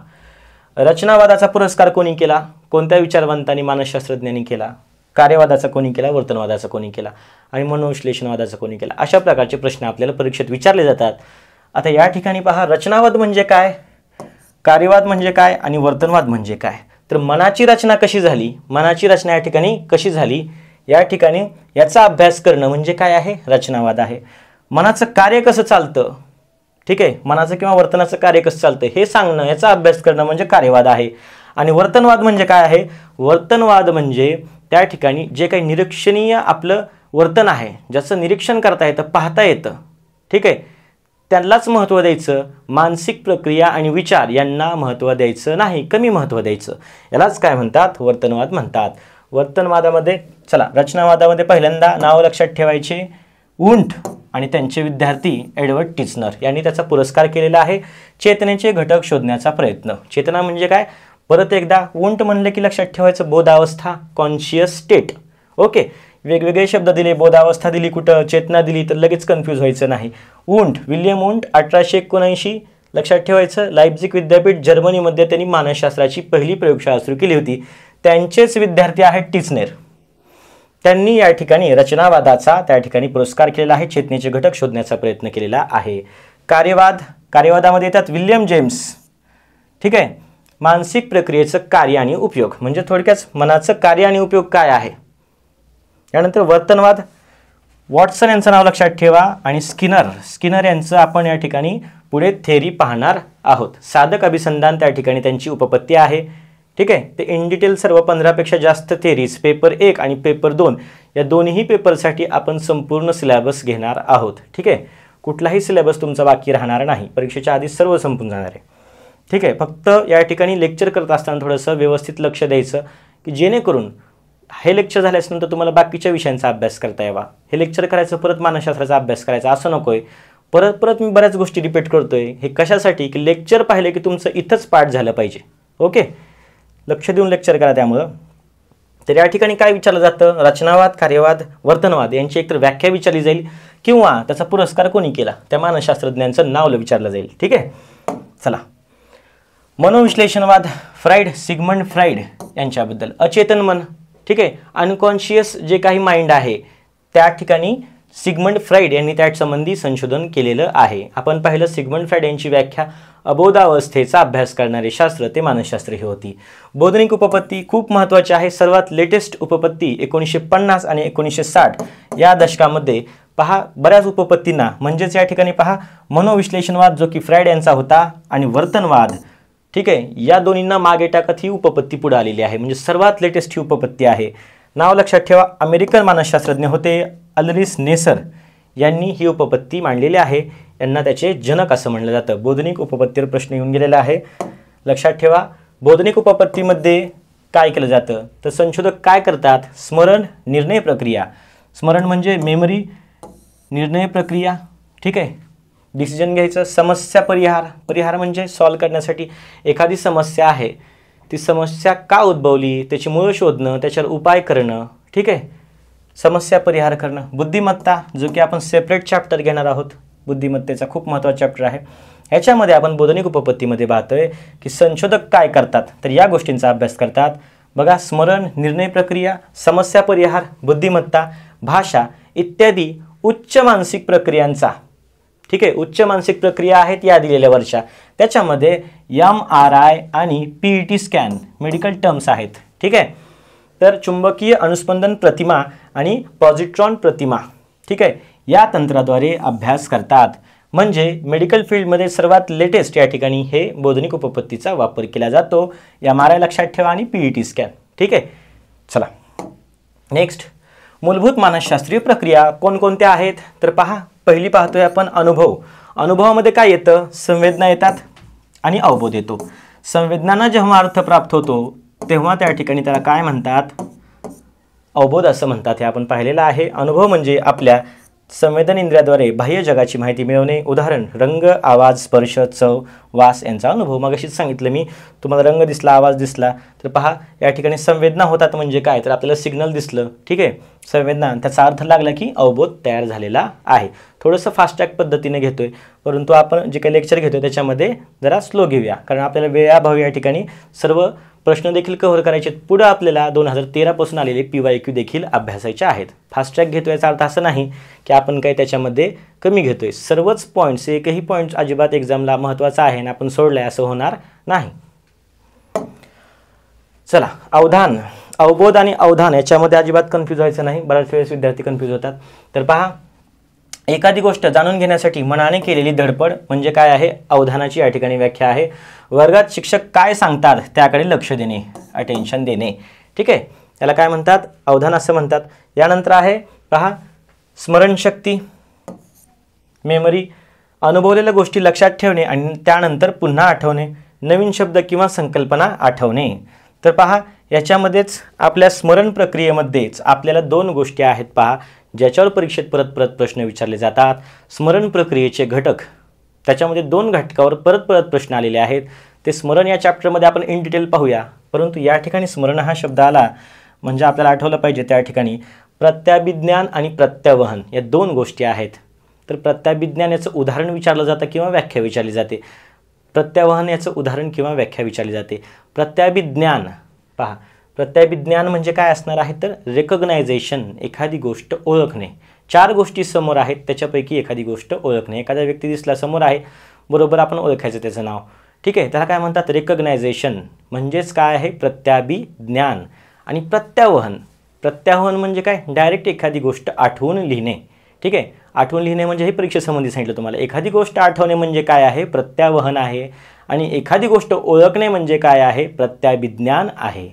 रचनावादाचा पुरस्कार कोणी केला, कोणत्या विचारवंतांनी, मानसशास्त्रज्ञांनी केला. कार्यवादाचा कोणी केला, वर्तनवादाचा कोणी केला आणि मनोविश्लेषणवादाचा कोणी केला. अशा प्रकारचे प्रश्न आपल्याला परीक्षेत विचारले जातात. आता या ठिकाणी पहा, रचनावाद म्हणजे काय, कार्यवाद म्हणजे काय आणि वर्तनवाद म्हणजे काय. तर मनाची रचना कशी झाली, मनाची रचना या ठिकाणी कशी झाली, या ठिकाणी याचा अभ्यास करणं म्हणजे काय आहे, रचनावाद आहे. मनाचं कार्य कसं चालतं, ठीक आहे, मनाचं किंवा वर्तनाचं कार्य कसं चालतं हे सांगणं, याचा अभ्यास करणं म्हणजे कार्यवाद आहे. आणि वर्तनवाद म्हणजे काय आहे, वर्तनवाद म्हणजे त्या ठिकाणी जे काही निरीक्षणीय आपलं वर्तन आहे, ज्याचं निरीक्षण करता येतं, पाहता येतं, ठीक आहे, त्यांनाच महत्त्व द्यायचं. मानसिक प्रक्रिया आणि विचार यांना महत्त्व द्यायचं नाही, कमी महत्त्व द्यायचं. यालाच काय म्हणतात, वर्तनवाद म्हणतात. वर्तनवादामध्ये चला, रचनावादामध्ये पहिल्यांदा नाव लक्षात ठेवायचे, वुंट आणि त्यांचे विद्यार्थी एडवर्ड टिचनर यांनी त्याचा पुरस्कार केलेला आहे. चेतनेचे घटक शोधण्याचा प्रयत्न. चेतना म्हणजे काय, परत एकदा वुंट म्हणले की लक्षात ठेवायचं बोधावस्था, कॉन्शियस स्टेट. ओके, वेगवेगळे शब्द दिले, बोधावस्था दिली, कुठं चेतना दिली, तर लगेच कन्फ्यूज व्हायचं नाही. वुंट, विल्यम वुंट 1879 लक्षात ठेवायचं. लाइप्झिग विद्यापीठ जर्मनीमध्ये त्यांनी मानसशास्त्राची पहिली प्रयोगशाळा सुरू केली होती. त्यांचेच विद्यार्थी आहेत टिचनर. त्यांनी या ठिकाणी रचनावादाचा त्या ठिकाणी पुरस्कार केलेला आहे. चेतनेचे घटक शोधण्याचा प्रयत्न केलेला आहे. कार्यवाद, कार्यवादामध्ये येतात विल्यम जेम्स. ठीक आहे, मानसिक प्रक्रियेचं कार्य आणि उपयोग म्हणजे थोडक्यात मनाचं कार्य आणि उपयोग काय आहे. यानंतर वर्तनवाद, वॉटसन यांचं नाव लक्षात ठेवा आणि स्किनर यांचं आपण या ठिकाणी पुढे थेअरी पाहणार आहोत. साधक अभिसंधान त्या ठिकाणी त्यांची उपपत्ती आहे. ठीक आहे, ते इन डिटेल सर्व 15पेक्षा जास्त थेअरीज पेपर 1 आणि पेपर 2 या दोन्ही पेपरसाठी आपण संपूर्ण सिलेबस घेणार आहोत. ठीक आहे, कुठलाही सिलेबस तुमचा बाकी राहणार नाही, परीक्षेच्या आधी सर्व संपून जाणार आहे. ठीक आहे, फक्त या ठिकाणी लेक्चर करत असताना थोडंसं व्यवस्थित लक्ष द्यायचं की जेणेकरून हे लेक्चर झाल्यानंतर तुम्हाला बाकीच्या विषयांचा अभ्यास करता यावा. हे लेक्चर करायचं परत मानसशास्त्राचा अभ्यास करायचा असं नकोय. परत मी बऱ्याच गोष्टी रिपीट करतोय. हे कशासाठी की लेक्चर पाहिले की तुमचं इथंच पाठ झालं पाहिजे. ओके, लक्ष देऊन लेक्चर करा. त्यामुळं तर या ठिकाणी काय विचारलं जातं, रचनावाद, कार्यवाद, वर्तनवाद यांची एकतर व्याख्या विचारली जाईल किंवा त्याचा पुरस्कार कोणी केला त्या मानसशास्त्रज्ञांचं नाव विचारलं जाईल. ठीक आहे, चला. मनोविश्लेषणवाद, फ्राईड, सिगमंड फ्राईड यांच्याबद्दल. अचेतन मन, ठीक आहे, अनकॉन्शियस जे काही माइंड आहे त्या ठिकाणी सिगमंड फ्राईड यांनी त्या संबंधी संशोधन केलेलं आहे. आपण पाहिलं सिगमंड फ्राईड यांची व्याख्या, अबोधावस्थेचा अभ्यास करणारे शास्त्र ते मानसशास्त्र ही होती. बौद्धिक उपपत्ती खूप महत्त्वाची आहे. सर्वात लेटेस्ट उपपत्ती 1950 आणि 1960 या दशकामध्ये पहा बऱ्याच उपपत्तींना म्हणजेच या ठिकाणी पहा मनोविश्लेषणवाद जो की फ्राईड यांचा होता आणि वर्तनवाद, ठीक आहे, या दोन्हींना मागे टाकत ही उपपत्ती पुढे आलेली आहे. म्हणजे सर्वात लेटेस्ट ही उपपत्ती आहे. नाव लक्षात ठेवा, अमेरिकन मानसशास्त्रज्ञ होते अल्रिस नेसर यांनी ही उपपत्ती मांडलेली आहे. यांना त्याचे जनक असं म्हणलं जातं. बौद्धिक उपपत्तीवर प्रश्न येऊन गेलेला आहे, लक्षात ठेवा. बौद्धिक उपपत्तीमध्ये काय केलं जातं तर संशोधक काय करतात, स्मरण, निर्णय प्रक्रिया. स्मरण म्हणजे मेमरी, निर्णय प्रक्रिया, ठीक आहे, डिसिजन घ्यायचं. समस्या परिहार म्हणजे सॉल्व करण्यासाठी एखादी समस्या आहे, ती समस्या का उद्भवली त्याची मूळ शोधणं, त्याच्यावर उपाय करणं. ठीक आहे, समस्या परिहार करणं. बुद्धिमत्ता जो की आपण सेपरेट चॅप्टर घेणार आहोत. बुद्धिमत्तेचा खूप महत्त्वाचा चॅप्टर आहे. ह्याच्यामध्ये आपण बौद्धिक उपपत्तीमध्ये पाहतोय की संशोधक काय करतात तर या गोष्टींचा अभ्यास करतात. बघा, स्मरण, निर्णय प्रक्रिया, समस्या परिहार, बुद्धिमत्ता, भाषा इत्यादी उच्च मानसिक प्रक्रियांचा, ठीक आहे, उच्च मानसिक प्रक्रिया आहेत या दिलेल्या वर्षा. त्याच्यामध्ये MRI आणि PET स्कॅन मेडिकल टर्म्स आहेत. ठीक आहे. तर चुंबकीय अनुस्पंदन प्रतिमा आणि पॉझिट्रॉन प्रतिमा, ठीक आहे, या तंत्राद्वारे अभ्यास करतात. म्हणजे मेडिकल फील्डमध्ये सर्वात लेटेस्ट या ठिकाणी हे बोधनिक उपपत्तीचा वापर केला जातो. MRI लक्षात ठेवा आणि PET स्कॅन. ठीक आहे. चला नेक्स्ट, मूलभूत मानसशास्त्रीय प्रक्रिया कोणकोणत्या आहेत तर पहा, पहिली पाहतोय आपण अनुभव. अनुभवामध्ये काय येतं? संवेदना येतात आणि अवबोध येतो. संवेदनांना जेव्हा अर्थ प्राप्त होतो तेव्हा त्या ठिकाणी त्याला काय म्हणतात? अवबोध असं म्हणतात. हे आपण पाहिलेलं आहे. अनुभव म्हणजे आपल्या संवेदन इंद्रियाद्वारे बाह्य जगाची माहिती मिळवणे. उदाहरण, रंग, आवाज, स्पर्श, चव, वास यांचा अनुभव. मग अशीच सांगितलं मी, तुम्हाला रंग दिसला, आवाज दिसला तर पहा या ठिकाणी संवेदना होतात. म्हणजे काय तर आपल्याला सिग्नल दिसलं, ठीक आहे, संवेदना, त्याचा अर्थ लागला की अवबोध तयार झालेला आहे. थोडंसं फास्ट ट्रॅक पद्धतीने घेतोय, परंतु आपण जे काही लेक्चर घेतोय त्याच्यामध्ये जरा स्लो घेऊया, कारण आपल्याला वेळाभावी या ठिकाणी सर्व प्रश्न देखील कव्हर करायचे. पुढे आपल्याला 2013 पासून आलेले PYQ देखील अभ्यासायचे आहेत. फास्ट ट्रॅक घेतोय याचा अर्थ असं नाही की आपण काही त्याच्यामध्ये कमी घेतोय. सर्वच पॉईंट्स, एकही पॉईंट अजिबात एक्झामला महत्त्वाचा आहे आणि आपण सोडलाय असं होणार नाही. चला, अवधान, अवबोध आणि अवधान याच्यामध्ये अजिबात कन्फ्यूज व्हायचं नाही. बऱ्याच वेळेस विद्यार्थी कन्फ्यूज होतात. तर पहा, एखादी गोष्ट जाणून घेण्यासाठी मनाने केलेली धडपड म्हणजे काय आहे? अवधानाची या ठिकाणी व्याख्या आहे. वर्गात शिक्षक काय सांगतात त्याकडे लक्ष देणे, अटेन्शन देणे. ठीक आहे, त्याला काय म्हणतात? अवधान असं म्हणतात. यानंतर आहे पहा, स्मरणशक्ती, मेमरी, अनुभवलेल्या गोष्टी लक्षात ठेवणे आणि त्यानंतर पुन्हा आठवणे, नवीन शब्द किंवा संकल्पना आठवणे. तर पहा, याच्यामध्येच आपल्या स्मरण प्रक्रियेमध्येच आपल्याला 2 गोष्टी आहेत पहा, ज्याच्यावर परीक्षेत परत परत प्रश्न विचारले जातात. स्मरण प्रक्रियेचे घटक, त्याच्यामध्ये 2 घटकावर परत परत प्रश्न आलेले आहेत. ते स्मरण या चॅप्टरमध्ये आपण इन डिटेल पाहूया. परंतु या ठिकाणी स्मरण हा शब्द आला म्हणजे आपल्याला आठवलं पाहिजे त्या ठिकाणी प्रत्याभिज्ञान आणि प्रत्यावहन या 2 गोष्टी आहेत. तर प्रत्याभिज्ञान याचं उदाहरण विचारलं जातं किंवा व्याख्या विचारली जाते. प्रत्यावहन याचं उदाहरण किंवा व्याख्या विचारली जाते. प्रत्याभिज्ञान पहा, प्रत्याभिज्ञान म्हणजे काय असणार आहे तर रेकग्नायझेशन, एखादी गोष्ट ओळखणे. 4 गोष्टी समोर आहेत, त्याच्यापैकी एखादी गोष्ट ओळखणे. एखादा व्यक्ती दिसला समोर आहे, बरोबर आपण ओळखायचं त्याचं नाव. ठीक आहे, त्याला काय म्हणतात? रेकग्नायझेशन. म्हणजेच काय आहे? प्रत्याभिज्ञान. आणि प्रत्यावहन, प्रत्यावहन म्हणजे काय? डायरेक्ट एखादी गोष्ट आठवून लिहिणे. ठीक आहे, आठवून लिहिणे म्हणजे हे परीक्षेसंबंधी सांगितलं तुम्हाला. एखादी गोष्ट आठवणे म्हणजे काय आहे? प्रत्यावहन आहे. आणि एखादी गोष्ट ओळखणे म्हणजे काय आहे? प्रत्याभिज्ञान आहे.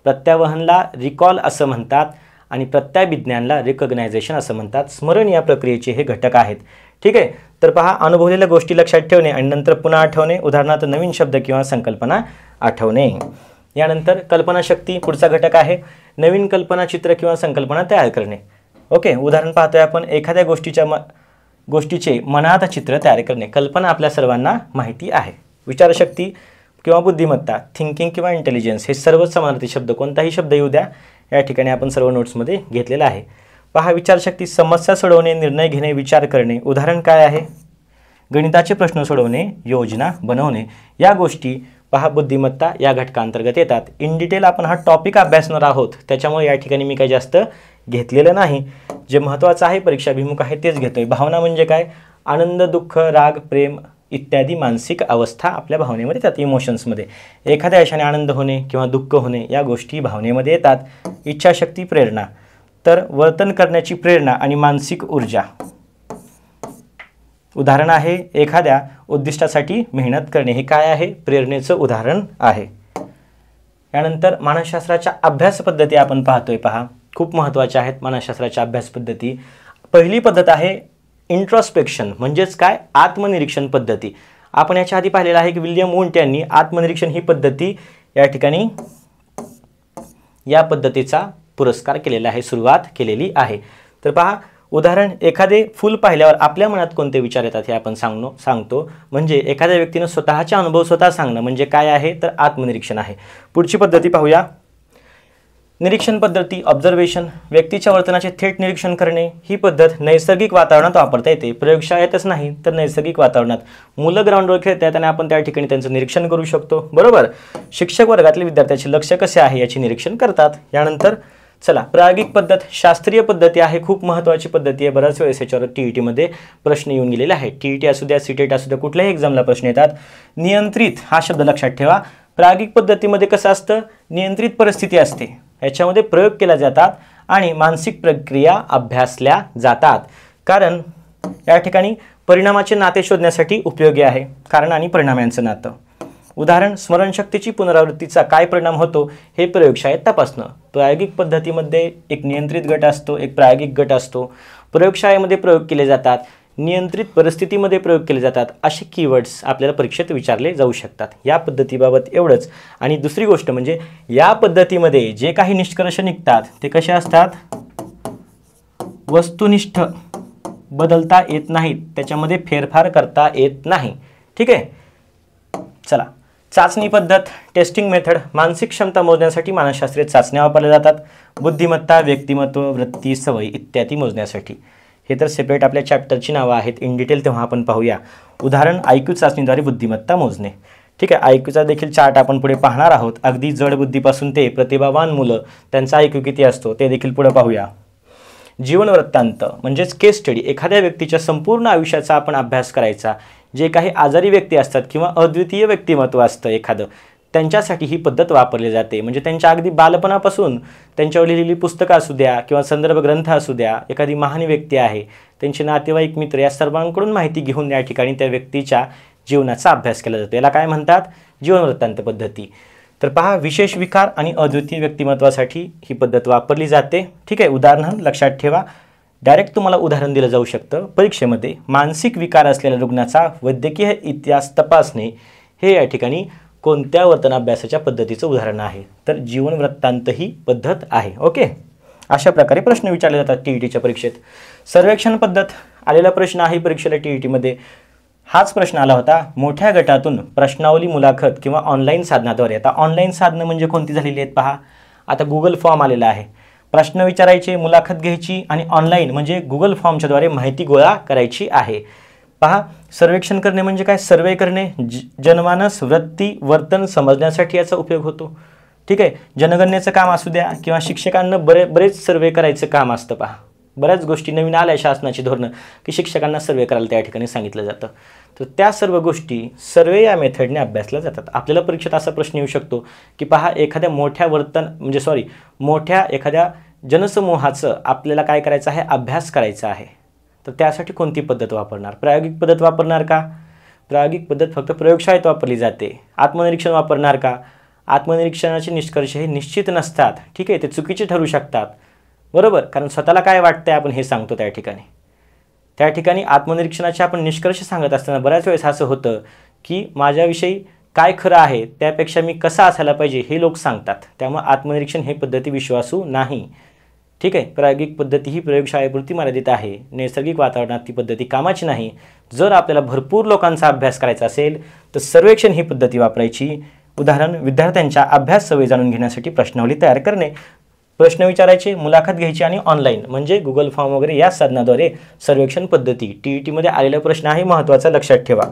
प्रत्यावहनला रिकॉल असं म्हणतात आणि प्रत्याभिज्ञानला रेकग्नायझेशन असं म्हणतात. स्मरण या प्रक्रियेचे हे घटक आहेत. ठीक आहे, तर पहा, अनुभवलेल्या गोष्टी लक्षात ठेवणे आणि नंतर पुन्हा आठवणे. उदाहरणार्थ नवीन शब्द किंवा संकल्पना आठवणे. यानंतर कल्पनाशक्ती पुढचा घटक आहे. नवीन कल्पना, चित्र किंवा संकल्पना तयार करणे. ओके, उदाहरण पाहतोय आपण, एखाद्या गोष्टीचे मनात चित्र तयार करणे. कल्पना आपल्या सर्वांना माहिती आहे. विचारशक्ती किंवा बुद्धिमत्ता, थिंकिंग किंवा इंटेलिजन्स, हे सर्व समानार्थी शब्द, कोणताही शब्द येऊ द्या, या ठिकाणी आपण सर्व नोट्समध्ये घेतलेला आहे. पहा, विचारशक्ती, समस्या सोडवणे, निर्णय घेणे, विचार करणे. उदाहरण काय आहे? गणिताचे प्रश्न सोडवणे, योजना बनवणे. या गोष्टी पहा बुद्धिमत्ता या घटकांतर्गत येतात. इन डिटेल आपण हा टॉपिक अभ्यासणार आहोत, त्याच्यामुळे या ठिकाणी मी काही जास्त घेतलेलं नाही. जे महत्त्वाचं आहे, परीक्षाभिमुख आहे तेच घेतोय. भावना म्हणजे काय? आनंद, दुःख, राग, प्रेम इत्यादी मानसिक अवस्था आपल्या भावनेमध्ये येतात, इमोशन्समध्ये. एखाद्या यशाने आनंद होणे किंवा दुःख होणे या गोष्टी भावनेमध्ये येतात. इच्छाशक्ती, प्रेरणा, तर वर्तन करण्याची प्रेरणा आणि मानसिक ऊर्जा. उदाहरण आहे एखाद्या उद्दिष्टासाठी मेहनत करणे, हे काय आहे? प्रेरणेचं उदाहरण आहे. यानंतर मानसशास्त्राच्या अभ्यास पद्धती आपण पाहतोय. पहा, खूप महत्त्वाच्या आहेत मानसशास्त्राच्या अभ्यास पद्धती. पहिली पद्धत आहे इंट्रोस्पेक्शन, म्हणजेच काय? आत्मनिरीक्षण पद्धती. आपण याच्या आधी पाहिलेलं आहे की विल्यम वुंट यांनी आत्मनिरीक्षण ही पद्धती या ठिकाणी या पद्धतीचा पुरस्कार केलेला आहे, सुरुवात केलेली आहे. तर पहा, उदाहरण, एखादे फूल पाहिल्यावर आपल्या मनात कोणते विचार येतात हे आपण सांगतो. म्हणजे एखाद्या व्यक्तीनं स्वतःचा अनुभव स्वतः सांगणं म्हणजे काय आहे तर आत्मनिरीक्षण आहे. पुढची पद्धती पाहूया. निरीक्षण पद्धती ऑब्झर्वेशन, व्यक्तीच्या वर्तनाचे थेट निरीक्षण करणे, ही पद्धत नैसर्गिक वातावरणात वापरता येते. प्रयोगशाळेतच नाही तर नैसर्गिक वातावरणात. मुलं ग्राउंडवर खेळतात आणि आपण त्या ठिकाणी त्यांचं निरीक्षण करू शकतो. बरोबर. शिक्षक वर्गातील विद्यार्थ्याचे लक्ष कसे आहे याचे निरीक्षण करतात. यानंतर चला, प्रायोगिक पद्धत शास्त्रीय पद्धती आहे, खूप महत्त्वाची पद्धती आहे. बऱ्याच वेळेस याच्यावर टीईटीमध्ये प्रश्न येऊन गेलेले आहेत. टीईटी असू द्या, सीटेट असू द्या, कुठल्याही एक्झामला प्रश्न येतात. नियंत्रित हा शब्द लक्षात ठेवा. प्रायोगिक पद्धतीमध्ये कसं असतं, नियंत्रित परिस्थिती असते, याच्यामध्ये प्रयोग केले जातात आणि मानसिक प्रक्रिया अभ्यासल्या जातात. कारण या ठिकाणी परिणामाचे नाते शोधण्यासाठी उपयोगी आहे. कारण आणि परिणाम यांचं नातं. उदाहरण, स्मरणशक्तीची पुनरावृत्तीचा काय परिणाम होतो हे प्रयोगशाळेत तपासणं. प्रायोगिक पद्धतीमध्ये एक नियंत्रित गट असतो, एक प्रायोगिक गट असतो. प्रयोगशाळेमध्ये प्रयोग केले जातात, नियंत्रित परिस्थितीमध्ये प्रयोग केले जातात. असे कीवर्ड्स आपल्याला परीक्षेत विचारले जाऊ शकतात. या पद्धतीबाबत एवढंच. आणि दुसरी गोष्ट म्हणजे या पद्धतीमध्ये जे काही निष्कर्ष निघतात ते कसे असतात, वस्तुनिष्ठ, बदलता येत नाहीत, त्याच्यामध्ये फेरफार करता येत नाही. ठीक आहे. चला, चाचणी पद्धत, टेस्टिंग मेथड. मानसिक क्षमता मोजण्यासाठी मानसशास्त्रीय चाचण्या वापरल्या जातात. बुद्धिमत्ता, व्यक्तिमत्व, वृत्ती, सवय इत्यादी मोजण्यासाठी. हे तर सेपरेट आपल्या चॅप्टरची नावं आहेत, इन डिटेल तेव्हा आपण पाहूया. उदाहरण, आयक्यू चाचणीद्वारे बुद्धिमत्ता मोजणे. ठीक आहे. आयक्यूचा देखील चार्ट आपण पुढे पाहणार आहोत. अगदी जड बुद्धीपासून ते प्रतिभावान मुलं, त्यांचा आयक्यू किती असतो ते देखील पुढे पाहूया. जीवन वृत्तांत म्हणजेच केस स्टडी. एखाद्या व्यक्तीच्या संपूर्ण आयुष्याचा आपण अभ्यास करायचा. जे काही आजारी व्यक्ती असतात किंवा अद्वितीय व्यक्तिमत्व असतं एखादं, त्यांच्यासाठी ही पद्धत वापरली जाते. म्हणजे त्यांच्या अगदी बालपणापासून त्यांच्यावर लिहिलेली पुस्तकं असू द्या किंवा संदर्भ ग्रंथ असू द्या, एखादी महान व्यक्ती आहे, त्यांचे नातेवाईक, मित्र या सर्वांकडून माहिती घेऊन या ठिकाणी त्या व्यक्तीच्या जीवनाचा अभ्यास केला जातो. याला काय म्हणतात, जीवन वृत्तांत पद्धती. तर पहा, विशेष विकार आणि अद्वितीय व्यक्तिमत्वासाठी ही पद्धत वापरली जाते. ठीक आहे. उदाहरण लक्षात ठेवा. डायरेक्ट तुम्हाला उदाहरण दिलं जाऊ शकतं परीक्षेमध्ये. मानसिक विकार असलेल्या रुग्णाचा वैद्यकीय इतिहास तपासणे हे या ठिकाणी कोणत्या वर्तनाभ्यासाच्या पद्धतीचं उदाहरण आहे, तर जीवन वृत्तांत ही पद्धत आहे. ओके. अशा प्रकारे प्रश्न विचारले जातात टीईटीच्या परीक्षेत. सर्वेक्षण पद्धत आलेला प्रश्न आहे परीक्षेला टीईटीमध्ये. हाच प्रश्न आला होता. मोठ्या गटातून प्रश्नावली, मुलाखत किंवा ऑनलाईन साधनाद्वारे. आता ऑनलाईन साधनं म्हणजे कोणती झालेली आहेत पहा. आता गुगल फॉर्म आलेला आहे. प्रश्न विचारायचे, मुलाखत घ्यायची आणि ऑनलाईन म्हणजे गुगल फॉर्मच्याद्वारे माहिती गोळा करायची आहे. पहा, सर्वेक्षण करणे म्हणजे काय, सर्वे करणे. जनमानस, वृत्ती, वर्तन समजण्यासाठी याचा उपयोग होतो. ठीक आहे. जनगणनेचं काम असू द्या किंवा शिक्षकांना बरेच सर्वे करायचं काम असतं. पहा, बऱ्याच गोष्टी नवीन आल्या शासनाची धोरणं की शिक्षकांना सर्वे करायला त्या ठिकाणी सांगितलं जातं. तर त्या सर्व गोष्टी सर्वे या मेथडने अभ्यासल्या जातात. आपल्याला परीक्षेत असा प्रश्न येऊ शकतो की पहा, एखाद्या मोठ्या एखाद्या जनसमूहाचं आपल्याला काय करायचं आहे, अभ्यास करायचा आहे. तर त्यासाठी कोणती पद्धत वापरणार, प्रायोगिक पद्धत वापरणार का? प्रायोगिक पद्धत फक्त प्रयोगशाळेत वापरली जाते. आत्मनिरीक्षण वापरणार का? आत्मनिरीक्षणाचे निष्कर्ष हे निश्चित नसतात. ठीक आहे. ते चुकीचे ठरू शकतात. बरोबर. कारण स्वतःला काय वाटतंय आपण हे सांगतो त्या ठिकाणी आत्मनिरीक्षणाचे आपण निष्कर्ष सांगत असताना बऱ्याच वेळेस असं होतं की माझ्याविषयी काय खरं आहे त्यापेक्षा मी कसा असायला पाहिजे हे लोक सांगतात. त्यामुळे आत्मनिरीक्षण हे पद्धती विश्वासू नाही. ठीक आहे. प्रायोगिक पद्धती ही प्रयोगशाळेपुरती मर्यादित आहे. नैसर्गिक वातावरणात ती पद्धती कामाची नाही. जर आपल्याला भरपूर लोकांचा अभ्यास करायचा असेल तर सर्वेक्षण ही पद्धती वापरायची. उदाहरण, विद्यार्थ्यांच्या अभ्यास सवयी जाणून घेण्यासाठी प्रश्नावली तयार करणे. प्रश्न विचारायचे, मुलाखत घ्यायची आणि ऑनलाईन म्हणजे गुगल फॉर्म वगैरे या साधनाद्वारे सर्वेक्षण पद्धती. टीईटीमध्ये आलेला प्रश्न आहे महत्त्वाचा, लक्षात ठेवा.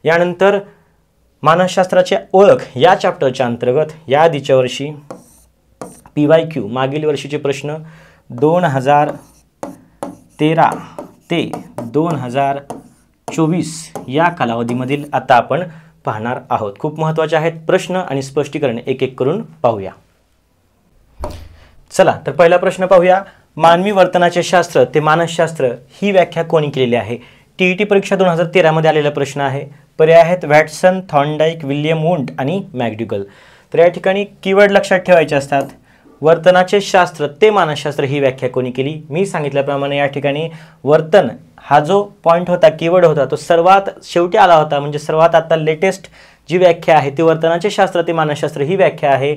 यानंतर मानसशास्त्राची ओळख या चॅप्टरच्या अंतर्गत या आधीच्या वर्षी PYQ मागील वर्षीचे प्रश्न 2013 ते 2024 या कालावधीमधील आता आपण पाहणार आहोत. खूप महत्त्वाचे आहेत प्रश्न आणि स्पष्टीकरण एक एक करून पाहूया. चला, तर पहिला प्रश्न पाहूया. मानवी वर्तनाचे शास्त्र ते मानसशास्त्र ही व्याख्या कोणी केलेली आहे? टीईटी परीक्षा 2013 मध्ये आलेला प्रश्न आहे. पर्याय आहेत वॅटसन, थॉर्नडाईक, विल्यम वुंट आणि मॅकडुगल. तर या ठिकाणी कीवर्ड लक्षात ठेवायचे असतात. वर्तनाचे शास्त्र ते मानसशास्त्र ही व्याख्या कोणी केली? मी सांगितल्याप्रमाणे या ठिकाणी वर्तन हा जो पॉईंट होता, कीवर्ड होता, तो सर्वात शेवटी आला होता. म्हणजे सर्वात आता लेटेस्ट जी व्याख्या आहे ती वर्तनाचे शास्त्र ते मानसशास्त्र ही व्याख्या आहे.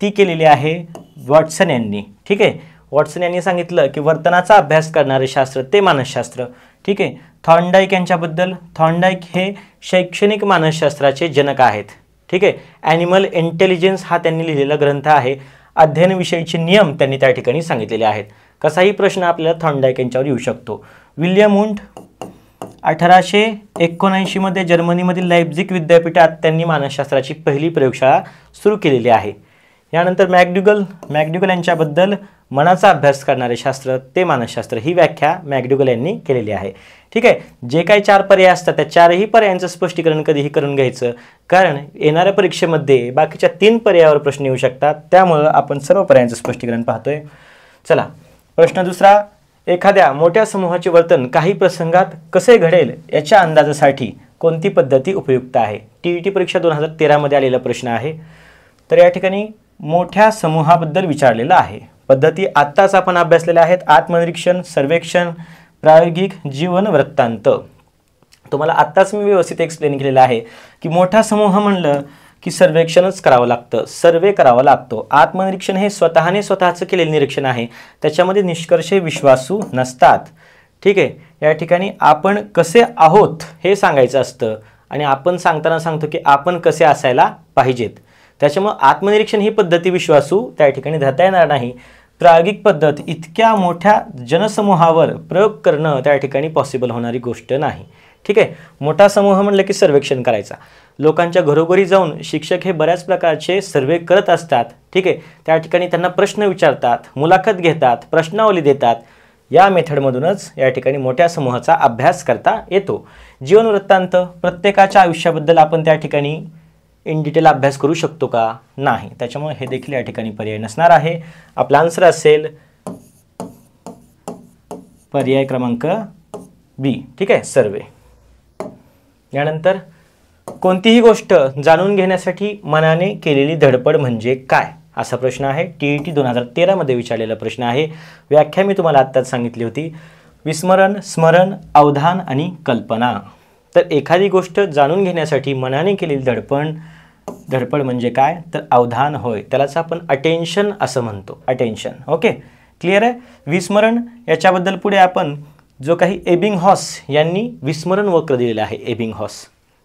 ती केलेली आहे वॉटसन यांनी. ठीक आहे. वॉटसन यांनी सांगितलं की वर्तनाचा अभ्यास करणारे शास्त्र ते मानसशास्त्र. ठीक आहे. थॉर्नडाईक यांच्याबद्दल, थॉर्नडाईक हे शैक्षणिक मानसशास्त्राचे जनक आहेत. ठीक आहे. ॲनिमल इंटेलिजन्स हा त्यांनी लिहिलेला ग्रंथ आहे. अध्ययनविषयीचे नियम त्यांनी त्या ठिकाणी सांगितलेले आहेत. कसाही प्रश्न आपल्याला थॉर्नडाईक यांच्यावर येऊ शकतो. विल्यम वुंट 1879 मध्ये जर्मनीमधील लाइप्झिग विद्यापीठात त्यांनी मानसशास्त्राची पहिली प्रयोगशाळा सुरू केलेली आहे. यानंतर मॅकडुगल यांच्याबद्दल मनाचा अभ्यास करणारे शास्त्र ते मानसशास्त्र ही व्याख्या मॅकडुगल यांनी केलेली आहे. ठीक आहे. जे काही 4 पर्याय असतात त्या 4ही पर्यायांचं स्पष्टीकरण कधीही करून घ्यायचं, कारण येणाऱ्या परीक्षेमध्ये बाकीच्या 3 पर्यायावर प्रश्न येऊ शकतात. त्यामुळं आपण सर्व पर्यायांचं स्पष्टीकरण पाहतोय. चला, प्रश्न दुसरा. एखाद्या मोठ्या समूहाचे वर्तन काही प्रसंगात कसे घडेल याच्या अंदाजासाठी कोणती पद्धती उपयुक्त आहे? TET परीक्षा 2013 मध्ये आलेला प्रश्न आहे. तर या ठिकाणी मोठ्या समूहाबद्दल विचारलेलं आहे. पद्धती आत्ताच आपण अभ्यासलेल्या आहेत. आत्मनिरीक्षण, सर्वेक्षण, प्रायोगिक, जीवन वृत्तांत. तुम्हाला आत्ताच मी व्यवस्थित एक्सप्लेन केलेलं आहे की मोठा समूह म्हणलं की सर्वेक्षणच करावं लागतं, सर्वे करावा लागतो. आत्मनिरीक्षण हे स्वतःचं केलेलं निरीक्षण आहे, त्याच्यामध्ये निष्कर्ष विश्वासू नसतात. ठीक आहे. या ठिकाणी आपण कसे आहोत हे सांगायचं असतं आणि आपण सांगताना सांगतो की आपण कसे असायला पाहिजेत. त्याच्यामुळे आत्मनिरीक्षण ही पद्धती विश्वासू त्या ठिकाणी धरता येणार नाही. प्रायोगिक पद्धत इतक्या मोठ्या जनसमूहावर प्रयोग करणं त्या ठिकाणी पॉसिबल होणारी गोष्ट नाही. ठीक आहे. मोठा समूह म्हणलं की सर्वेक्षण करायचा. लोकांच्या घरोघरी जाऊन शिक्षक हे बऱ्याच प्रकारचे सर्वे करत असतात. ठीक आहे. त्या ठिकाणी त्यांना प्रश्न विचारतात, मुलाखत घेतात, प्रश्नावली देतात. या मेथडमधूनच या ठिकाणी मोठ्या समूहाचा अभ्यास करता येतो. जीवन वृत्तांत, प्रत्येकाच्या आयुष्याबद्दल आपण त्या ठिकाणी इन डिटेल अभ्यास करू शकतो का? नाही. त्याच्यामुळे हे देखील या ठिकाणी पर्याय नसणार आहे. आपला आन्सर असेल पर्याय क्रमांक बी. ठीक आहे, सर्वे. यानंतर कोणतीही गोष्ट जाणून घेण्यासाठी मनाने केलेली धडपड म्हणजे काय? असा प्रश्न आहे. TET 2013 मध्ये विचारलेला प्रश्न आहे. व्याख्या मी तुम्हाला आत्ताच सांगितली होती. विस्मरण, स्मरण, अवधान आणि कल्पना. तर एखादी गोष्ट जाणून घेण्यासाठी मनाने केलेली धडपड म्हणजे काय? तर अवधान होय. त्यालाच आपण अटेन्शन असं म्हणतो. अटेन्शन. ओके, क्लिअर आहे. विस्मरण याच्याबद्दल पुढे आपण जो काही एबिंगहॉस यांनी विस्मरण वक्र दिलेला आहे. एबिंगहॉस.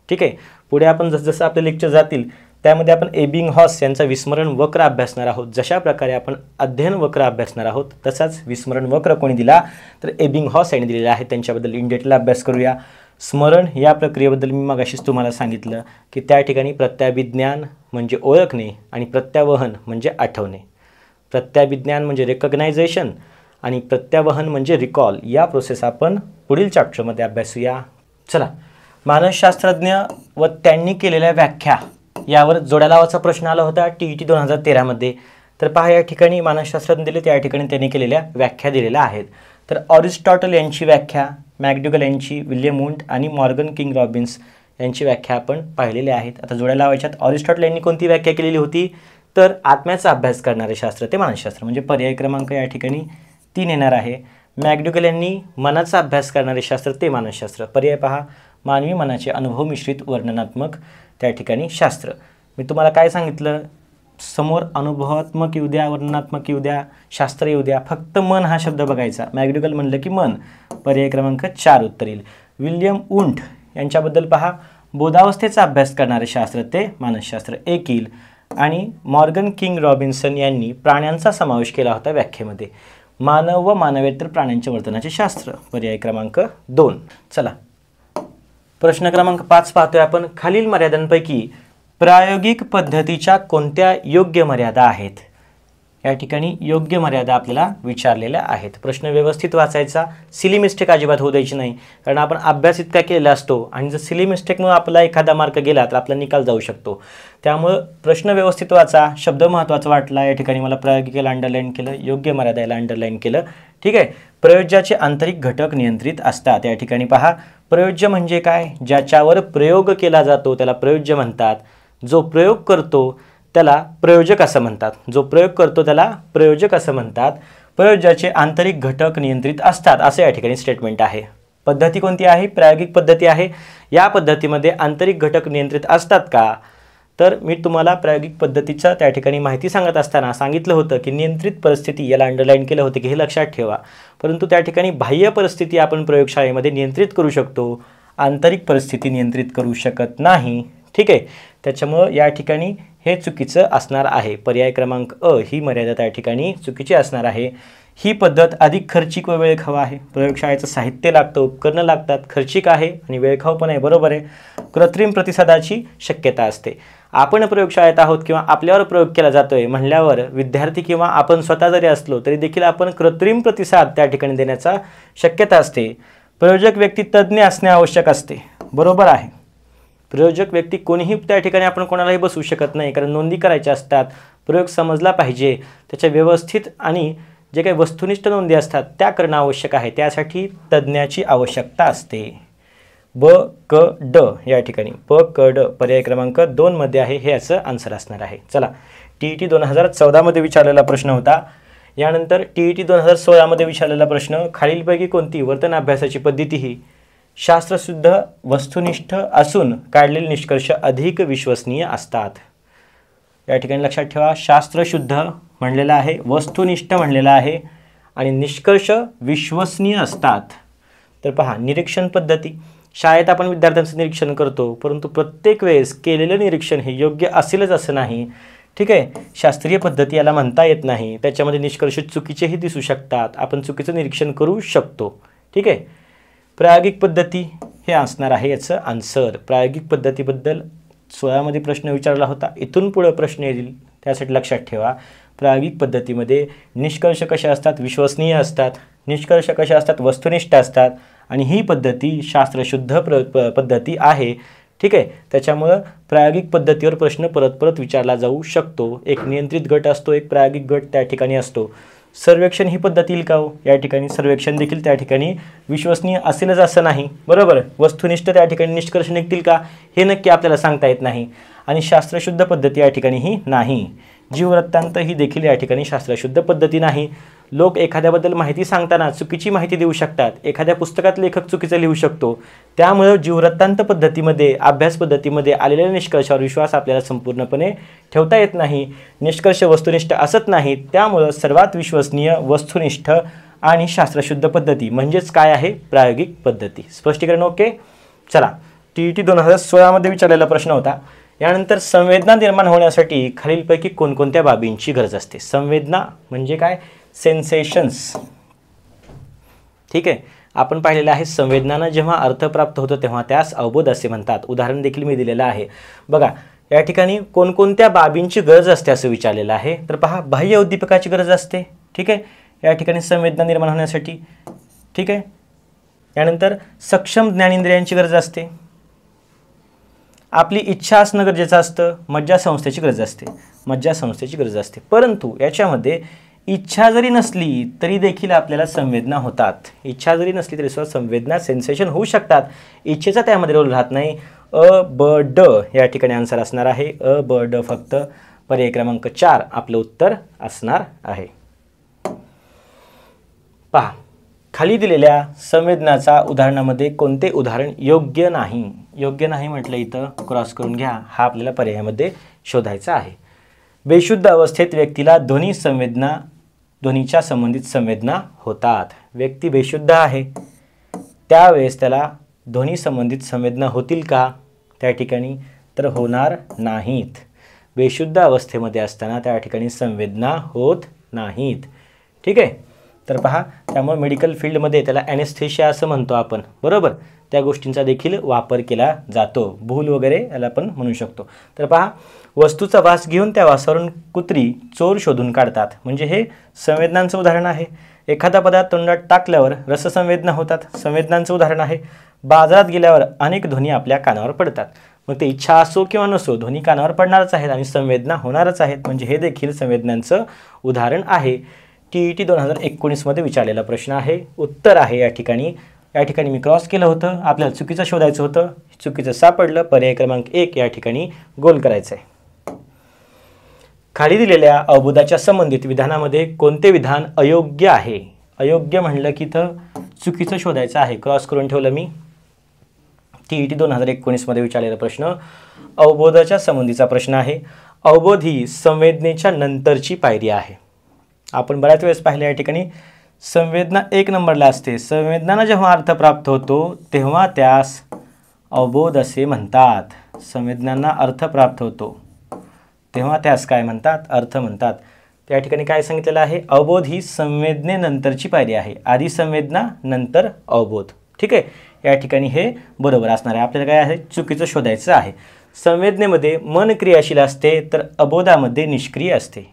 ठीक आहे. पुढे आपण जसं आपले लेक्चर जातील त्यामध्ये आपण एबिंगहॉस यांचा विस्मरण वक्र अभ्यासणार आहोत. जशा प्रकारे आपण अध्ययन वक्र अभ्यासणार आहोत तसाच विस्मरण वक्र कोणी दिला तर एबिंगहॉस यांनी दिलेला आहे. त्यांच्याबद्दल इन डिटेल अभ्यास करूया. स्मरण या प्रक्रियेबद्दल मी मगाशीच तुम्हाला सांगितलं की त्या ठिकाणी प्रत्याभिज्ञान म्हणजे ओळखणे आणि प्रत्यावहन म्हणजे आठवणे. प्रत्याभिज्ञान म्हणजे रेकग्नायझेशन आणि प्रत्यावहन म्हणजे रिकॉल. या प्रोसेस आपण पुढील चॅप्टरमध्ये अभ्यासूया. चला, मानसशास्त्रज्ञ व त्यांनी केलेल्या व्याख्या यावर जोड्या लावाचा प्रश्न आला होता TET 2013 मध्ये. तर पहा, या ठिकाणी मानसशास्त्रज्ञ दिले त्या ठिकाणी त्यांनी केलेल्या व्याख्या दिलेल्या आहेत. तर अरिस्टॉटल यांची व्याख्या, मॅकडुगल यांची, विल्यम वुंट आणि मॉर्गन किंग रॉबिन्स यांची व्याख्या आपण पाहिलेल्या आहेत. आता जोड्या लावायच्यात. अरिस्टॉटल यांनी कोणती व्याख्या केलेली होती तर आत्म्याचा अभ्यास करणारे शास्त्र ते मानसशास्त्र, म्हणजे पर्याय क्रमांक या ठिकाणी 3 येणार आहे. मॅकडुगल यांनी मनाचा अभ्यास करणारे शास्त्र ते मानसशास्त्र. पर्याय पहा, मानवी मनाचे अनुभव मिश्रित वर्णनात्मक त्या ठिकाणी शास्त्र. मी तुम्हाला काय सांगितलं, समोर अनुभवात्मक येऊ द्या, वर्णनात्मक येऊ द्या, शास्त्र येऊ द्या, फक्त मन हा शब्द बघायचा. मॅकडुगल म्हणलं की मन. पर्याय क्रमांक 4 उत्तर येईल. विल्यम वुंट यांच्याबद्दल पहा, बोधावस्थेचा अभ्यास करणारे शास्त्र ते मानसशास्त्र 1 येईल. आणि मॉर्गन किंग रॉबिन्सन यांनी प्राण्यांचा समावेश केला होता व्याख्येमध्ये. मानव व मानवेतर प्राण्यांच्या वर्तनाचे शास्त्र. पर्याय क्रमांक 2. चला, प्रश्न क्रमांक 5 पाहतोय आपण. खालील मर्यादांपैकी प्रायोगिक पद्धतीच्या कोणत्या योग्य मर्यादा आहेत? या ठिकाणी योग्य मर्यादा आपल्याला विचारलेल्या आहेत. प्रश्न व्यवस्थित वाचायचा, सिली मिस्टेक अजिबात होऊ द्यायची नाही, कारण आपण अभ्यास इतका केलेला असतो आणि जर सिली मिस्टेकमुळे आपला एखादा मार्क गेला तर आपला निकाल जाऊ शकतो. त्यामुळं प्रश्न व्यवस्थित वाचा. शब्द महत्त्वाचा वाटला या ठिकाणी मला प्रायोगिकेला अंडरलाईन केलं, योग्य मर्यादाला अंडरलाईन केलं. ठीक आहे. प्रयोज्याचे आंतरिक घटक नियंत्रित असतात. या ठिकाणी पहा, प्रयोज्य म्हणजे काय? ज्याच्यावर प्रयोग केला जातो त्याला प्रयोज्य म्हणतात. जो प्रयोग करतो त्याला प्रयोजक असं म्हणतात. जो प्रयोग करतो त्याला प्रयोजक असं म्हणतात. प्रयोज्याचे आंतरिक घटक नियंत्रित असतात असं या ठिकाणी स्टेटमेंट आहे. पद्धती कोणती आहे? प्रायोगिक पद्धती आहे. या पद्धतीमध्ये आंतरिक घटक नियंत्रित असतात का? तर मी तुम्हाला प्रायोगिक पद्धतीचा त्या ठिकाणी माहिती सांगत असताना सांगितलं होतं की नियंत्रित परिस्थिती, याला अंडरलाईन केलं होतं की हे लक्षात ठेवा. परंतु त्या ठिकाणी बाह्य परिस्थिती आपण प्रयोगशाळेमध्ये नियंत्रित करू शकतो, आंतरिक परिस्थिती नियंत्रित करू शकत नाही. ठीक आहे. त्याच्यामुळं या ठिकाणी हे चुकीचं असणार आहे. पर्याय क्रमांक अ ही मर्यादा त्या ठिकाणी चुकीची असणार आहे. ही पद्धत अधिक खर्चिक व वेळखाऊ आहे. प्रयोगशाळेचं साहित्य लागतं, उपकरणं लागतात, खर्चिक आहे आणि वेळखाऊ पण आहे. बरोबर आहे. कृत्रिम प्रतिसादाची शक्यता असते. आपण प्रयोगशाळेत आहोत किंवा आपल्यावर प्रयोग केला जातोय म्हणल्यावर विद्यार्थी किंवा आपण स्वतः जरी असलो तरी देखील आपण कृत्रिम प्रतिसाद त्या ठिकाणी देण्याचा शक्यता असते. प्रयोजक व्यक्ती तज्ज्ञ असणे आवश्यक असते. बरोबर आहे. प्रयोजक व्यक्ती कोणीही त्या ठिकाणी आपण कोणालाही बसवू शकत नाही, कारण नोंदी करायच्या असतात. प्रयोग समजला पाहिजे, त्याच्या व्यवस्थित आणि जे काही वस्तुनिष्ठ नोंदी असतात त्या करणं आवश्यक आहे. त्यासाठी तज्ज्ञाची आवश्यकता असते. ब क ड या ठिकाणी प क ड पर्याय क्रमांक 2 मध्ये आहे. हे याचं आन्सर असणार आहे. चला, TET 2014 मध्ये विचारलेला प्रश्न होता. यानंतर TET 2016 मध्ये विचारलेला प्रश्न, खालीलपैकी कोणती वर्तन अभ्यासाची पद्धती ही शास्त्रशुद्ध वस्तुनिष्ठ असून काढलेले निष्कर्ष अधिक विश्वसनीय असतात. या ठिकाणी लक्षात ठेवा, शास्त्रशुद्ध म्हणलेलं आहे, वस्तुनिष्ठ म्हणलेलं आहे आणि निष्कर्ष विश्वसनीय असतात. तर पहा, निरीक्षण पद्धती. शाळेत आपण विद्यार्थ्यांचं निरीक्षण करतो, परंतु प्रत्येक वेळेस केलेलं निरीक्षण हे योग्य असेलच असं नाही. ठीक आहे. शास्त्रीय पद्धती याला म्हणता येत नाही. त्याच्यामध्ये निष्कर्ष चुकीचेही दिसू शकतात. आपण चुकीचं निरीक्षण करू शकतो. ठीक आहे. प्रायोगिक पद्धती हे असणार आहे याचं आन्सर. प्रायोगिक पद्धतीबद्दल 16 मध्ये प्रश्न विचारला होता. इथून पुढे प्रश्न येईल, त्यासाठी लक्षात ठेवा. प्रायोगिक पद्धतीमध्ये निष्कर्ष कसे असतात? विश्वसनीय असतात. निष्कर्ष कसे असतात? वस्तुनिष्ठ असतात. आणि ही पद्धती शास्त्रशुद्ध पद्धती आहे. ठीक आहे. त्याच्यामुळं प्रायोगिक पद्धतीवर प्रश्न परत परत विचारला जाऊ शकतो. एक नियंत्रित गट असतो, एक प्रायोगिक गट त्या ठिकाणी असतो. सर्वेक्षण ही पद्धत येईल का हो? या ठिकाणी सर्वेक्षण देखील त्या ठिकाणी विश्वसनीय असेलच असं नाही. बरोबर. वस्तुनिष्ठ त्या ठिकाणी निष्कर्ष निघतील का हे नक्की आपल्याला सांगता येत नाही. आणि शास्त्रशुद्ध पद्धती या ठिकाणी ही नाही. जीववृत्तांत ही देखील या ठिकाणी शास्त्रशुद्ध पद्धती नाही. लोक एखाद्याबद्दल माहिती सांगताना चुकीची माहिती देऊ शकतात. एखाद्या पुस्तकात लेखक चुकीचं लिहू शकतो. त्यामुळे जीववृत्तांत पद्धतीमध्ये, अभ्यास पद्धतीमध्ये आलेल्या निष्कर्षावर विश्वास आपल्याला संपूर्णपणे ठेवता येत नाही. निष्कर्ष वस्तुनिष्ठ असत नाहीत. त्यामुळं सर्वात विश्वसनीय वस्तुनिष्ठ आणि शास्त्रशुद्ध पद्धती म्हणजेच काय आहे? प्रायोगिक पद्धती. स्पष्टीकरण ओके. चला, TET 2016 मध्ये विचारलेला प्रश्न होता. यानंतर संवेदना निर्माण होण्यासाठी खालीलपैकी कोणकोणत्या बाबींची गरज असते? संवेदना म्हणजे काय? सेन्सेशन्स. ठीक आहे. आपण पाहिलेलं आहे, संवेदनांना जेव्हा अर्थ प्राप्त होतो तेव्हा त्यास अवबोध असे म्हणतात. उदाहरण देखील मी दिलेलं आहे. बघा, या ठिकाणी कोणकोणत्या बाबींची गरज असते असं विचारलेलं आहे. तर पहा, बाह्य उद्दीपकाची गरज असते. ठीक आहे. या ठिकाणी संवेदना निर्माण होण्यासाठी. ठीक आहे. यानंतर सक्षम ज्ञानेंद्रियांची गरज असते. आपली इच्छा असणं गरजेचं असतं. मज्जासंस्थेची गरज असते. मज्जासंस्थेची गरज असते. परंतु याच्यामध्ये इच्छा जरी नसली तरी देखील आपल्याला संवेदना होतात. इच्छा जरी नसली तरी सुद्धा संवेदना, सेन्सेशन होऊ शकतात. इच्छेचा त्यामध्ये रोल राहत नाही. अ ब ड या ठिकाणी आन्सर असणार आहे. अ ब ड फक्त. पर्याय क्रमांक 4 आपलं उत्तर असणार आहे. पहा, खाली दिलेल्या संवेदनाचा उदाहरणामध्ये कोणते उदाहरण योग्य नाही? योग्य नाही म्हटलं इथं क्रॉस करून घ्या. हा आपल्याला पर्यायामध्ये शोधायचा आहे. बेशुद्ध अवस्थेत व्यक्तीला ध्वनीच्या संबंधित संवेदना होतात. व्यक्ती बेशुद्ध आहे, त्यावेळेस त्याला ध्वनी संबंधित संवेदना होतील का? त्या ठिकाणी तर होणार नाहीत. बेशुद्ध अवस्थेमध्ये असताना त्या ठिकाणी संवेदना होत नाहीत. ठीक आहे. तर पहा, त्यामुळे मेडिकल फील्डमध्ये त्याला ॲनेस्थेशिया असं म्हणतो आपण. बरोबर. त्या गोष्टींचा देखील वापर केला जातो. भूल वगैरे याला आपण म्हणू शकतो. तर पहा, वस्तूचा वास घेऊन त्या वासावरून कुत्री चोर शोधून काढतात. म्हणजे हे संवेदनांचं उदाहरण आहे. एखादा पदार्थ तोंडात टाकल्यावर रससंवेदना होतात. संवेदनांचं उदाहरण आहे. बाजारात गेल्यावर अनेक ध्वनी आपल्या कानावर पडतात. मग ते इच्छा असो किंवा नसो, ध्वनी कानावर पडणारच आहेत आणि संवेदना होणारच आहेत. म्हणजे हे देखील संवेदनांचं उदाहरण आहे. TET 2019 मध्ये विचारलेला प्रश्न आहे. उत्तर आहे या ठिकाणी. या ठिकाणी मी क्रॉस केलं होतं. आपल्याला चुकीचं शोधायचं होतं. चुकीचं सापडलं. पर्याय क्रमांक 1 या ठिकाणी गोल करायचं आहे. खाली दिलेल्या अवबोधाच्या संबंधित विधानामध्ये कोणते विधान अयोग्य आहे? अयोग्य म्हणलं की इथं चुकीचं शोधायचं आहे. क्रॉस करून ठेवलं मी. TET 2019 मध्ये विचारलेला प्रश्न अवबोधाच्या संबंधीचा प्रश्न आहे. अवबोध ही संवेदनेच्या नंतरची पायरी आहे. आपण बऱ्याच वेळेस पाहिलं या ठिकाणी संवेदना 1 नंबरला असते. संवेदनांना जेव्हा अर्थ प्राप्त होतो तेव्हा त्यास अवबोध असे म्हणतात. संवेदनांना अर्थ प्राप्त होतो तेव्हा त्यास काय म्हणतात? अर्थ म्हणतात. त्या ठिकाणी काय सांगितलेलं आहे? अवबोध ही संवेदनेनंतरची पायरी आहे. आधी संवेदना, नंतर अवबोध. ठीक आहे, या ठिकाणी हे बरोबर असणार आहे. आपल्याला काय आहे? चुकीचं शोधायचं आहे. संवेदनेमध्ये मन क्रियाशील असते तर अबोधामध्ये निष्क्रिय असते.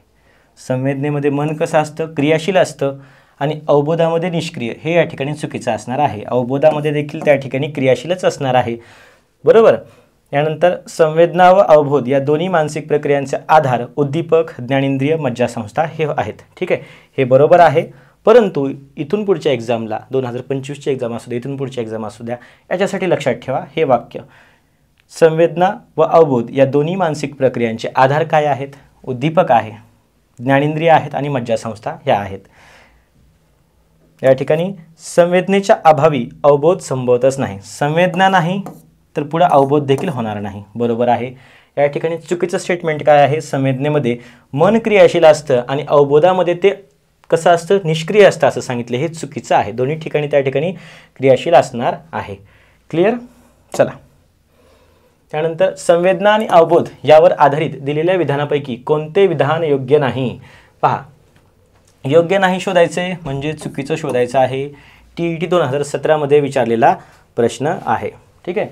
संवेदनेमध्ये मन कसं असतं? क्रियाशील असतं आणि अवबोधामध्ये निष्क्रिय. हे या ठिकाणी चुकीचं असणार आहे. अवबोधामध्ये देखील त्या ठिकाणी क्रियाशीलच असणार आहे. बरोबर. यानंतर संवेदना व अवबोध या दोन्ही मानसिक प्रक्रियांचे आधार उद्दीपक, ज्ञानेंद्रिय, मज्जासंस्था हे आहेत. ठीक आहे, हे बरोबर आहे. परंतु इथून पुढच्या एक्झामला 2025ची एक्झाम असू द्या, इथून पुढच्या एक्झाम असू द्या, याच्यासाठी लक्षात ठेवा हे वाक्य. संवेदना व अवबोध या दोन्ही मानसिक प्रक्रियांचे आधार काय आहेत? उद्दीपक आहे, ज्ञानेंद्रिय आहेत आणि मज्जासंस्था ह्या आहेत. या ठिकाणी संवेदनेच्या अभावी अवबोध संभवतच नाही. संवेदना नाही तर पुढे अवबोध देखील होणार नाही. बरोबर आहे. या ठिकाणी चुकीचं स्टेटमेंट काय आहे? संवेदनेमध्ये मन क्रियाशील असतं आणि अवबोधामध्ये ते कसं असतं? निष्क्रिय असतं असं सांगितलं. हे चुकीचं आहे. दोन्ही ठिकाणी त्या ठिकाणी क्रियाशील असणार आहे. क्लिअर? चला, त्यानंतर संवेदना आणि अवबोध यावर आधारित दिलेल्या विधानापैकी कोणते विधान योग्य नाही? पहा, योग्य नाही शोधायचे म्हणजे चुकीचं शोधायचं आहे. TET 2017मध्ये विचारलेला प्रश्न आहे. ठीक आहे,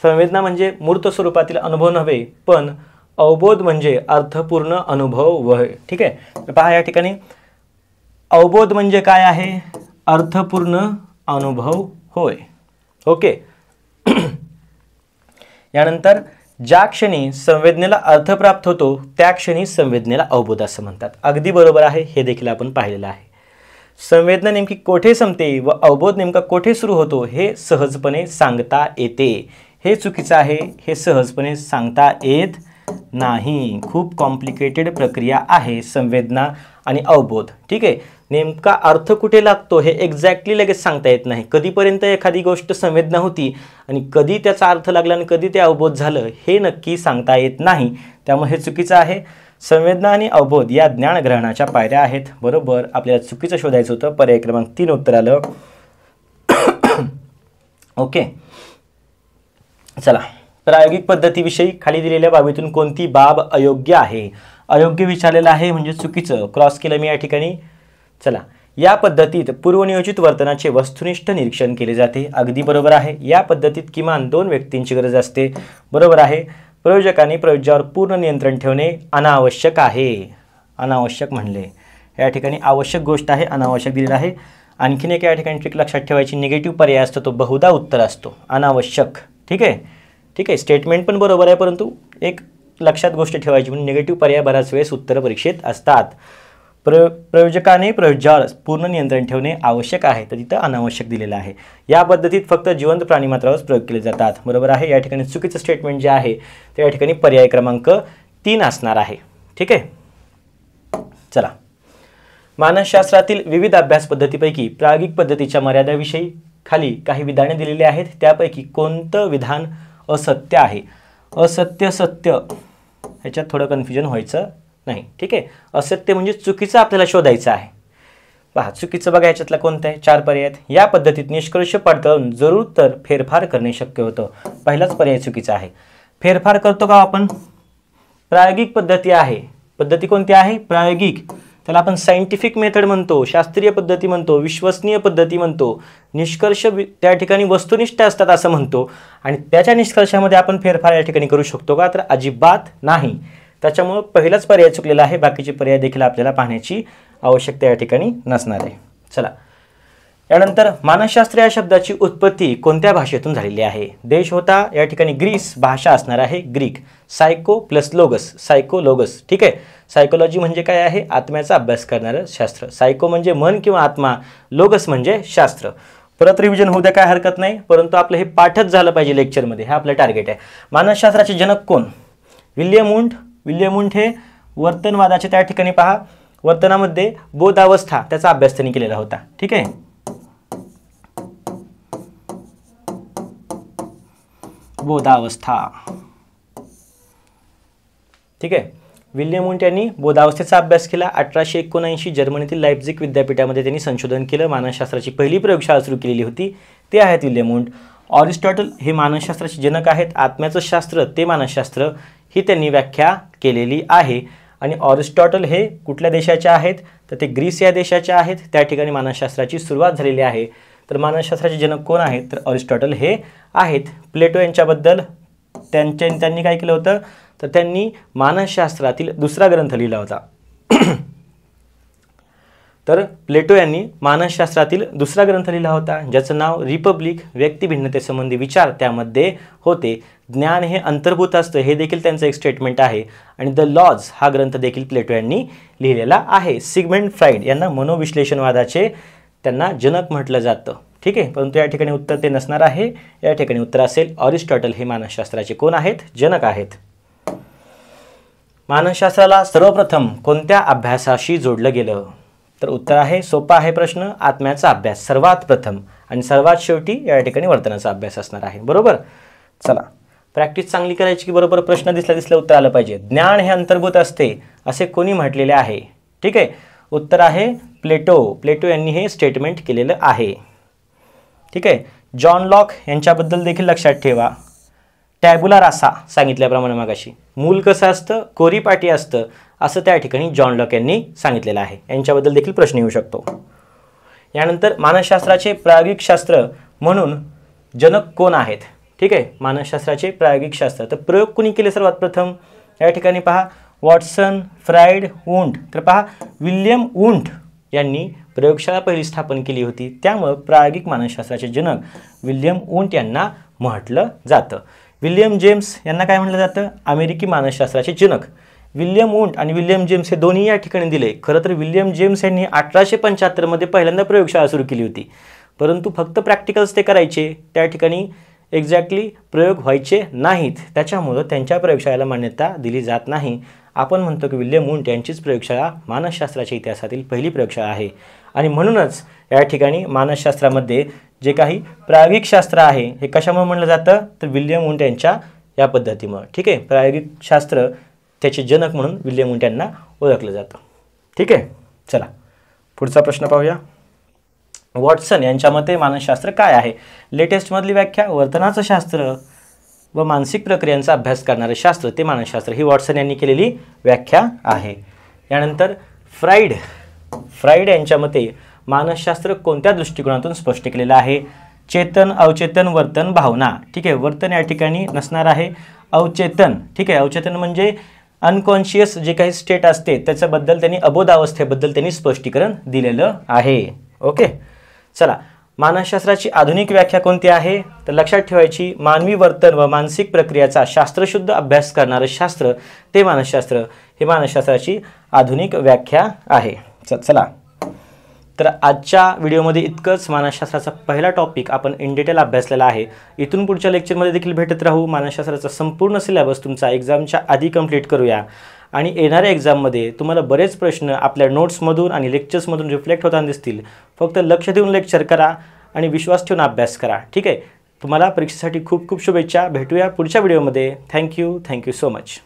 संवेदना म्हणजे मूर्त स्वरूपातील अनुभव नव्हे, पण अवबोध म्हणजे अर्थपूर्ण अनुभव वय. ठीक आहे, पहा या ठिकाणी अवबोध म्हणजे काय आहे? अर्थपूर्ण अनुभव होय. ओके. यानंतर ज्या क्षणी संवेदनेला अर्थ प्राप्त होतो त्या क्षणी संवेदनेला अवबोध असं म्हणतात. अगदी बरोबर आहे. हे देखील आपण पाहिलेलं आहे. संवेदना नेमकी कोठे संपते व अवबोध नेमका कोठे सुरू होतो हे सहजपणे सांगता येते. हे चुकीचं आहे. हे सहजपणे सांगता येत नाही. खूप कॉम्प्लिकेटेड प्रक्रिया आहे संवेदना आणि अवबोध. ठीक आहे, नेमका अर्थ कुठे लागतो हे एक्झॅक्टली लगेच सांगता येत नाही. कधीपर्यंत एखादी गोष्ट संवेदना होती आणि कधी त्याचा अर्थ लागला आणि कधी ते अवबोध झालं हे नक्की सांगता येत नाही. त्यामुळे हे चुकीचं आहे. संवेदना आणि अवबोध या ज्ञानग्रहणाच्या पायऱ्या आहेत. बरोबर. आपल्याला चुकीचं शोधायचं होतं. पर्याय क्रमांक 3 उत्तर आलं. ओके, चला, प्रायोगिक पद्धतीविषयी खाली दिलेल्या बाबीतून कोणती बाब अयोग्य आहे? अयोग्य विचारलेलं आहे म्हणजे चुकीचं. क्रॉस केलं मी या ठिकाणी. चला, या पद्धतीत पूर्वनियोजित वर्तनाचे वस्तुनिष्ठ निरीक्षण केले जाते. अगदी बरोबर आहे. या पद्धतीत किमान 2 व्यक्तींची गरज असते. बरोबर आहे. प्रयोजकाने प्रयोज्यावर पूर्ण नियंत्रण ठेवणे अनावश्यक आहे. अनावश्यक म्हणले, या ठिकाणी आवश्यक गोष्ट आहे, अनावश्यक दिलेलं आहे. आणखीन एक या ठिकाणी ट्रिक लक्षात ठेवायची, निगेटिव्ह पर्याय असतो तो बहुधा उत्तर असतो, अनावश्यक. ठीक आहे, ठीक आहे, स्टेटमेंट पण बरोबर आहे, परंतु एक लक्षात गोष्ट ठेवायची म्हणजे निगेटिव्ह पर्याय बऱ्याच वेळेस उत्तर परीक्षेत असतात. प्रयोजकाने प्रयोज्यावर पूर्ण नियंत्रण ठेवणे आवश्यक आहे, तर तिथं अनावश्यक दिलेलं आहे. या पद्धतीत फक्त जिवंत प्राणीमात्रावरच प्रयोग केले जातात. बरोबर आहे. या ठिकाणी चुकीचं स्टेटमेंट जे आहे ते या ठिकाणी पर्याय क्रमांक 3 असणार आहे. ठीक आहे, चला, मानसशास्त्रातील विविध अभ्यास पद्धतीपैकी प्रायोगिक पद्धतीच्या मर्यादाविषयी खाली काही विधाने दिलेली आहेत. त्यापैकी कोणतं विधान असत्य आहे? असत्य, सत्य ह्याच्यात थोडं कन्फ्युजन व्हायचं नाही. ठीक आहे, असत्य म्हणजे चुकीचं आपल्याला शोधायचं आहे. पहा, चुकीचं बघा याच्यातला कोणतं आहे? 4 पर्याय आहेत. या पद्धतीत निष्कर्ष पडताळून जरूर तर फेरफार करणे शक्य होतं. पहिलाच पर्याय चुकीचा आहे. फेरफार करतो का आपण? प्रायोगिक पद्धती आहे. पद्धती कोणती आहे? प्रायोगिक. त्याला आपण सायंटिफिक मेथड म्हणतो, शास्त्रीय पद्धती म्हणतो, विश्वसनीय पद्धती म्हणतो. निष्कर्ष त्या ठिकाणी वस्तुनिष्ठ असतात असं म्हणतो आणि त्याच्या निष्कर्षामध्ये आपण फेरफार या ठिकाणी करू शकतो का? तर अजिबात नाही. त्याच्यामुळे पहिलाच पर्याय चुकलेला आहे. बाकीचे पर्याय देखील आपल्याला पाहण्याची आवश्यकता या ठिकाणी नसणार आहे. चला, यानंतर मानसशास्त्र या शब्दाची उत्पत्ती कोणत्या भाषेतून झालेली आहे? देश होता या ठिकाणी ग्रीस, भाषा असणार आहे ग्रीक. सायको प्लस लोगस, सायकोलोगस. ठीक आहे, सायकोलॉजी म्हणजे काय आहे? आत्म्याचा अभ्यास करणारं शास्त्र. सायको म्हणजे मन किंवा आत्मा, लोगस म्हणजे शास्त्र. परत रिव्हिजन होऊ द्या, काय हरकत नाही, परंतु आपलं हे पाठच झालं पाहिजे लेक्चरमध्ये, हे आपलं टार्गेट आहे. मानसशास्त्राचे जनक कोण? William won't. विल्यम वुंट हे वर्तनवादाचे त्या ठिकाणी पहा, वर्तनामध्ये बोधावस्था त्याचा अभ्यास त्यांनी केलेला होता. ठीक आहे, बोधावस्था. ठीक आहे, विल्यम वुंट यांनी बोधावस्थेचा अभ्यास केला. 1879 जर्मनीतील लाइप्झिग विद्यापीठामध्ये त्यांनी संशोधन केलं. मानसशास्त्राची पहिली प्रयोगशाळा सुरू केलेली होती. ते आहेत विल्यम वुंट. ऑरिस्टॉटल हे मानसशास्त्राचे जनक आहेत. आत्म्याचं शास्त्र ते मानसशास्त्र ही त्यांनी व्याख्या केलेली आहे. आणि अरिस्टॉटल हे कुठल्या देशाचे आहेत, तर ते ग्रीस या देशाचे आहेत. त्या ठिकाणी मानसशास्त्राची सुरुवात झालेली आहे. तर मानसशास्त्राचे जनक कोण आहेत, तर अरिस्टॉटल हे आहेत. प्लेटो यांच्याबद्दल त्यांनी काय केलं होतं, तर त्यांनी मानसशास्त्रातील दुसरा ग्रंथ लिहिला होता. तर प्लेटो यांनी मानसशास्त्रातील दुसरा ग्रंथ लिहिला होता, ज्याचं नाव रिपब्लिक, व्यक्तिभिन्नतेसंबंधी विचार त्यामध्ये होते. ज्ञान हे अंतर्भूत असतं हे देखील त्यांचं एक स्टेटमेंट आहे. आणि द लॉज हा ग्रंथ देखील प्लेटो यांनी लिहिलेला आहे. सिगमंड फ्राइड यांना मनोविश्लेषणवादाचे त्यांना जनक म्हटलं जातं. ठीक आहे, परंतु या ठिकाणी उत्तर ते नसणार आहे. या ठिकाणी उत्तर असेल अरिस्टॉटल हे मानसशास्त्राचे कोण आहेत, जनक आहेत. मानसशास्त्राला सर्वप्रथम कोणत्या अभ्यासाशी जोडलं गेलं, तर उत्तर आहे, सोपा आहे प्रश्न, आत्म्याचा अभ्यास सर्वात प्रथम. आणि सर्वात शेवटी या ठिकाणी वर्तनाचा अभ्यास असणार आहे. बरोबर. चला, प्रॅक्टिस चांगली करायची की बरोबर प्रश्न दिसल्या उत्तर आलं पाहिजे. ज्ञान हे अंतर्भूत असते असे कोणी म्हटलेले आहे. ठीक आहे, उत्तर आहे प्लेटो यांनी हे स्टेटमेंट केलेलं आहे. ठीक आहे, जॉन लॉक यांच्याबद्दल देखील लक्षात ठेवा. टॅबुला रासा सांगितल्याप्रमाणे मगाशी मूल कसं असतं, कोरीपाटी असतं असं त्या ठिकाणी जॉन लॉक यांनी सांगितलेलं आहे. यांच्याबद्दल देखील प्रश्न येऊ शकतो. यानंतर मानसशास्त्राचे प्रायोगिक शास्त्र म्हणून जनक कोण आहेत. ठीक आहे, मानसशास्त्राचे प्रायोगिक शास्त्र, तर प्रयोग कोणी केले सर्वात प्रथम, या ठिकाणी पहा वॉटसन, फ्राइड, वुंट. तर पहा विल्यम वुंट यांनी प्रयोगशाळा पहिली स्थापन केली होती. त्यामुळे प्रायोगिक मानसशास्त्राचे जनक विल्यम वुंट यांना म्हटलं जातं. विल्यम जेम्स यांना काय म्हटलं जातं, अमेरिकी मानसशास्त्राचे जनक. विल्यम वुंट आणि विल्यम जेम्स हे दोन्ही या ठिकाणी दिले. खरं तर विल्यम जेम्स यांनी 1875 मध्ये पहिल्यांदा प्रयोगशाळा सुरू केली होती, परंतु फक्त प्रॅक्टिकल्स ते करायचे, त्या ठिकाणी एक्झॅक्टली प्रयोग व्हायचे नाहीत. त्याच्यामुळं त्यांच्या प्रयोगशाळेला मान्यता दिली जात नाही. आपण म्हणतो की विल्यम वुंट यांचीच प्रयोगशाळा मानसशास्त्राच्या इतिहासातील पहिली प्रयोगशाळा आहे. आणि म्हणूनच या ठिकाणी मानसशास्त्रामध्ये जे काही प्रायोगिक शास्त्र आहे हे कशामुळे म्हणलं जातं, तर विल्यम वुंट यांच्या या पद्धतीमुळे. ठीक आहे, प्रायोगिक शास्त्र त्याचे जनक म्हणून विल्यम वुंट यांना ओळखलं जातं. ठीक आहे, चला पुढचा प्रश्न पाहूया. वॉटसन यांच्या मते मानसशास्त्र काय आहे. लेटेस्टमधली व्याख्या, वर्तनाचं शास्त्र व मानसिक प्रक्रियांचा अभ्यास करणारे शास्त्र ते मानसशास्त्र, ही वॉटसन यांनी केलेली व्याख्या आहे. यानंतर फ्राइड यांच्या मते मानसशास्त्र कोणत्या दृष्टिकोनातून स्पष्ट केलेलं आहे. चेतन, अवचेतन, वर्तन, भावना. ठीक आहे, वर्तन या ठिकाणी नसणार आहे. अवचेतन, ठीक आहे, अवचेतन म्हणजे अनकॉन्शियस जे काही स्टेट असते त्याच्याबद्दल त्यांनी, अबोधावस्थेबद्दल त्यांनी स्पष्टीकरण दिलेलं आहे. ओके, चला मानसशास्त्राची आधुनिक व्याख्या कोणती आहे, तर लक्षात ठेवायची, मानवी वर्तन व मानसिक प्रक्रियाचा शास्त्रशुद्ध अभ्यास करणारं शास्त्र ते मानसशास्त्र, हे मानसशास्त्राची आधुनिक व्याख्या आहे. चला, तर आजच्या व्हिडिओमध्ये इतकंच. मानसशास्त्राचा पहिला टॉपिक आपण इन डिटेल अभ्यासलेला आहे. इथून पुढच्या लेक्चरमध्ये देखील भेटत राहू. मानसशास्त्राचा संपूर्ण सिलेबस तुमचा एक्झामच्या आधी कंप्लीट करूया. आणि येणाऱ्या एक्झाममध्ये तुम्हाला बरेच प्रश्न आपल्या नोट्समधून आणि लेक्चर्समधून रिफ्लेक्ट होताना दिसतील. फक्त लक्ष देऊन लेक्चर करा आणि विश्वास ठेवून अभ्यास करा. ठीक आहे, तुम्हाला परीक्षेसाठी खूप खूप शुभेच्छा. भेटूया पुढच्या व्हिडिओमध्ये. Thank you so much.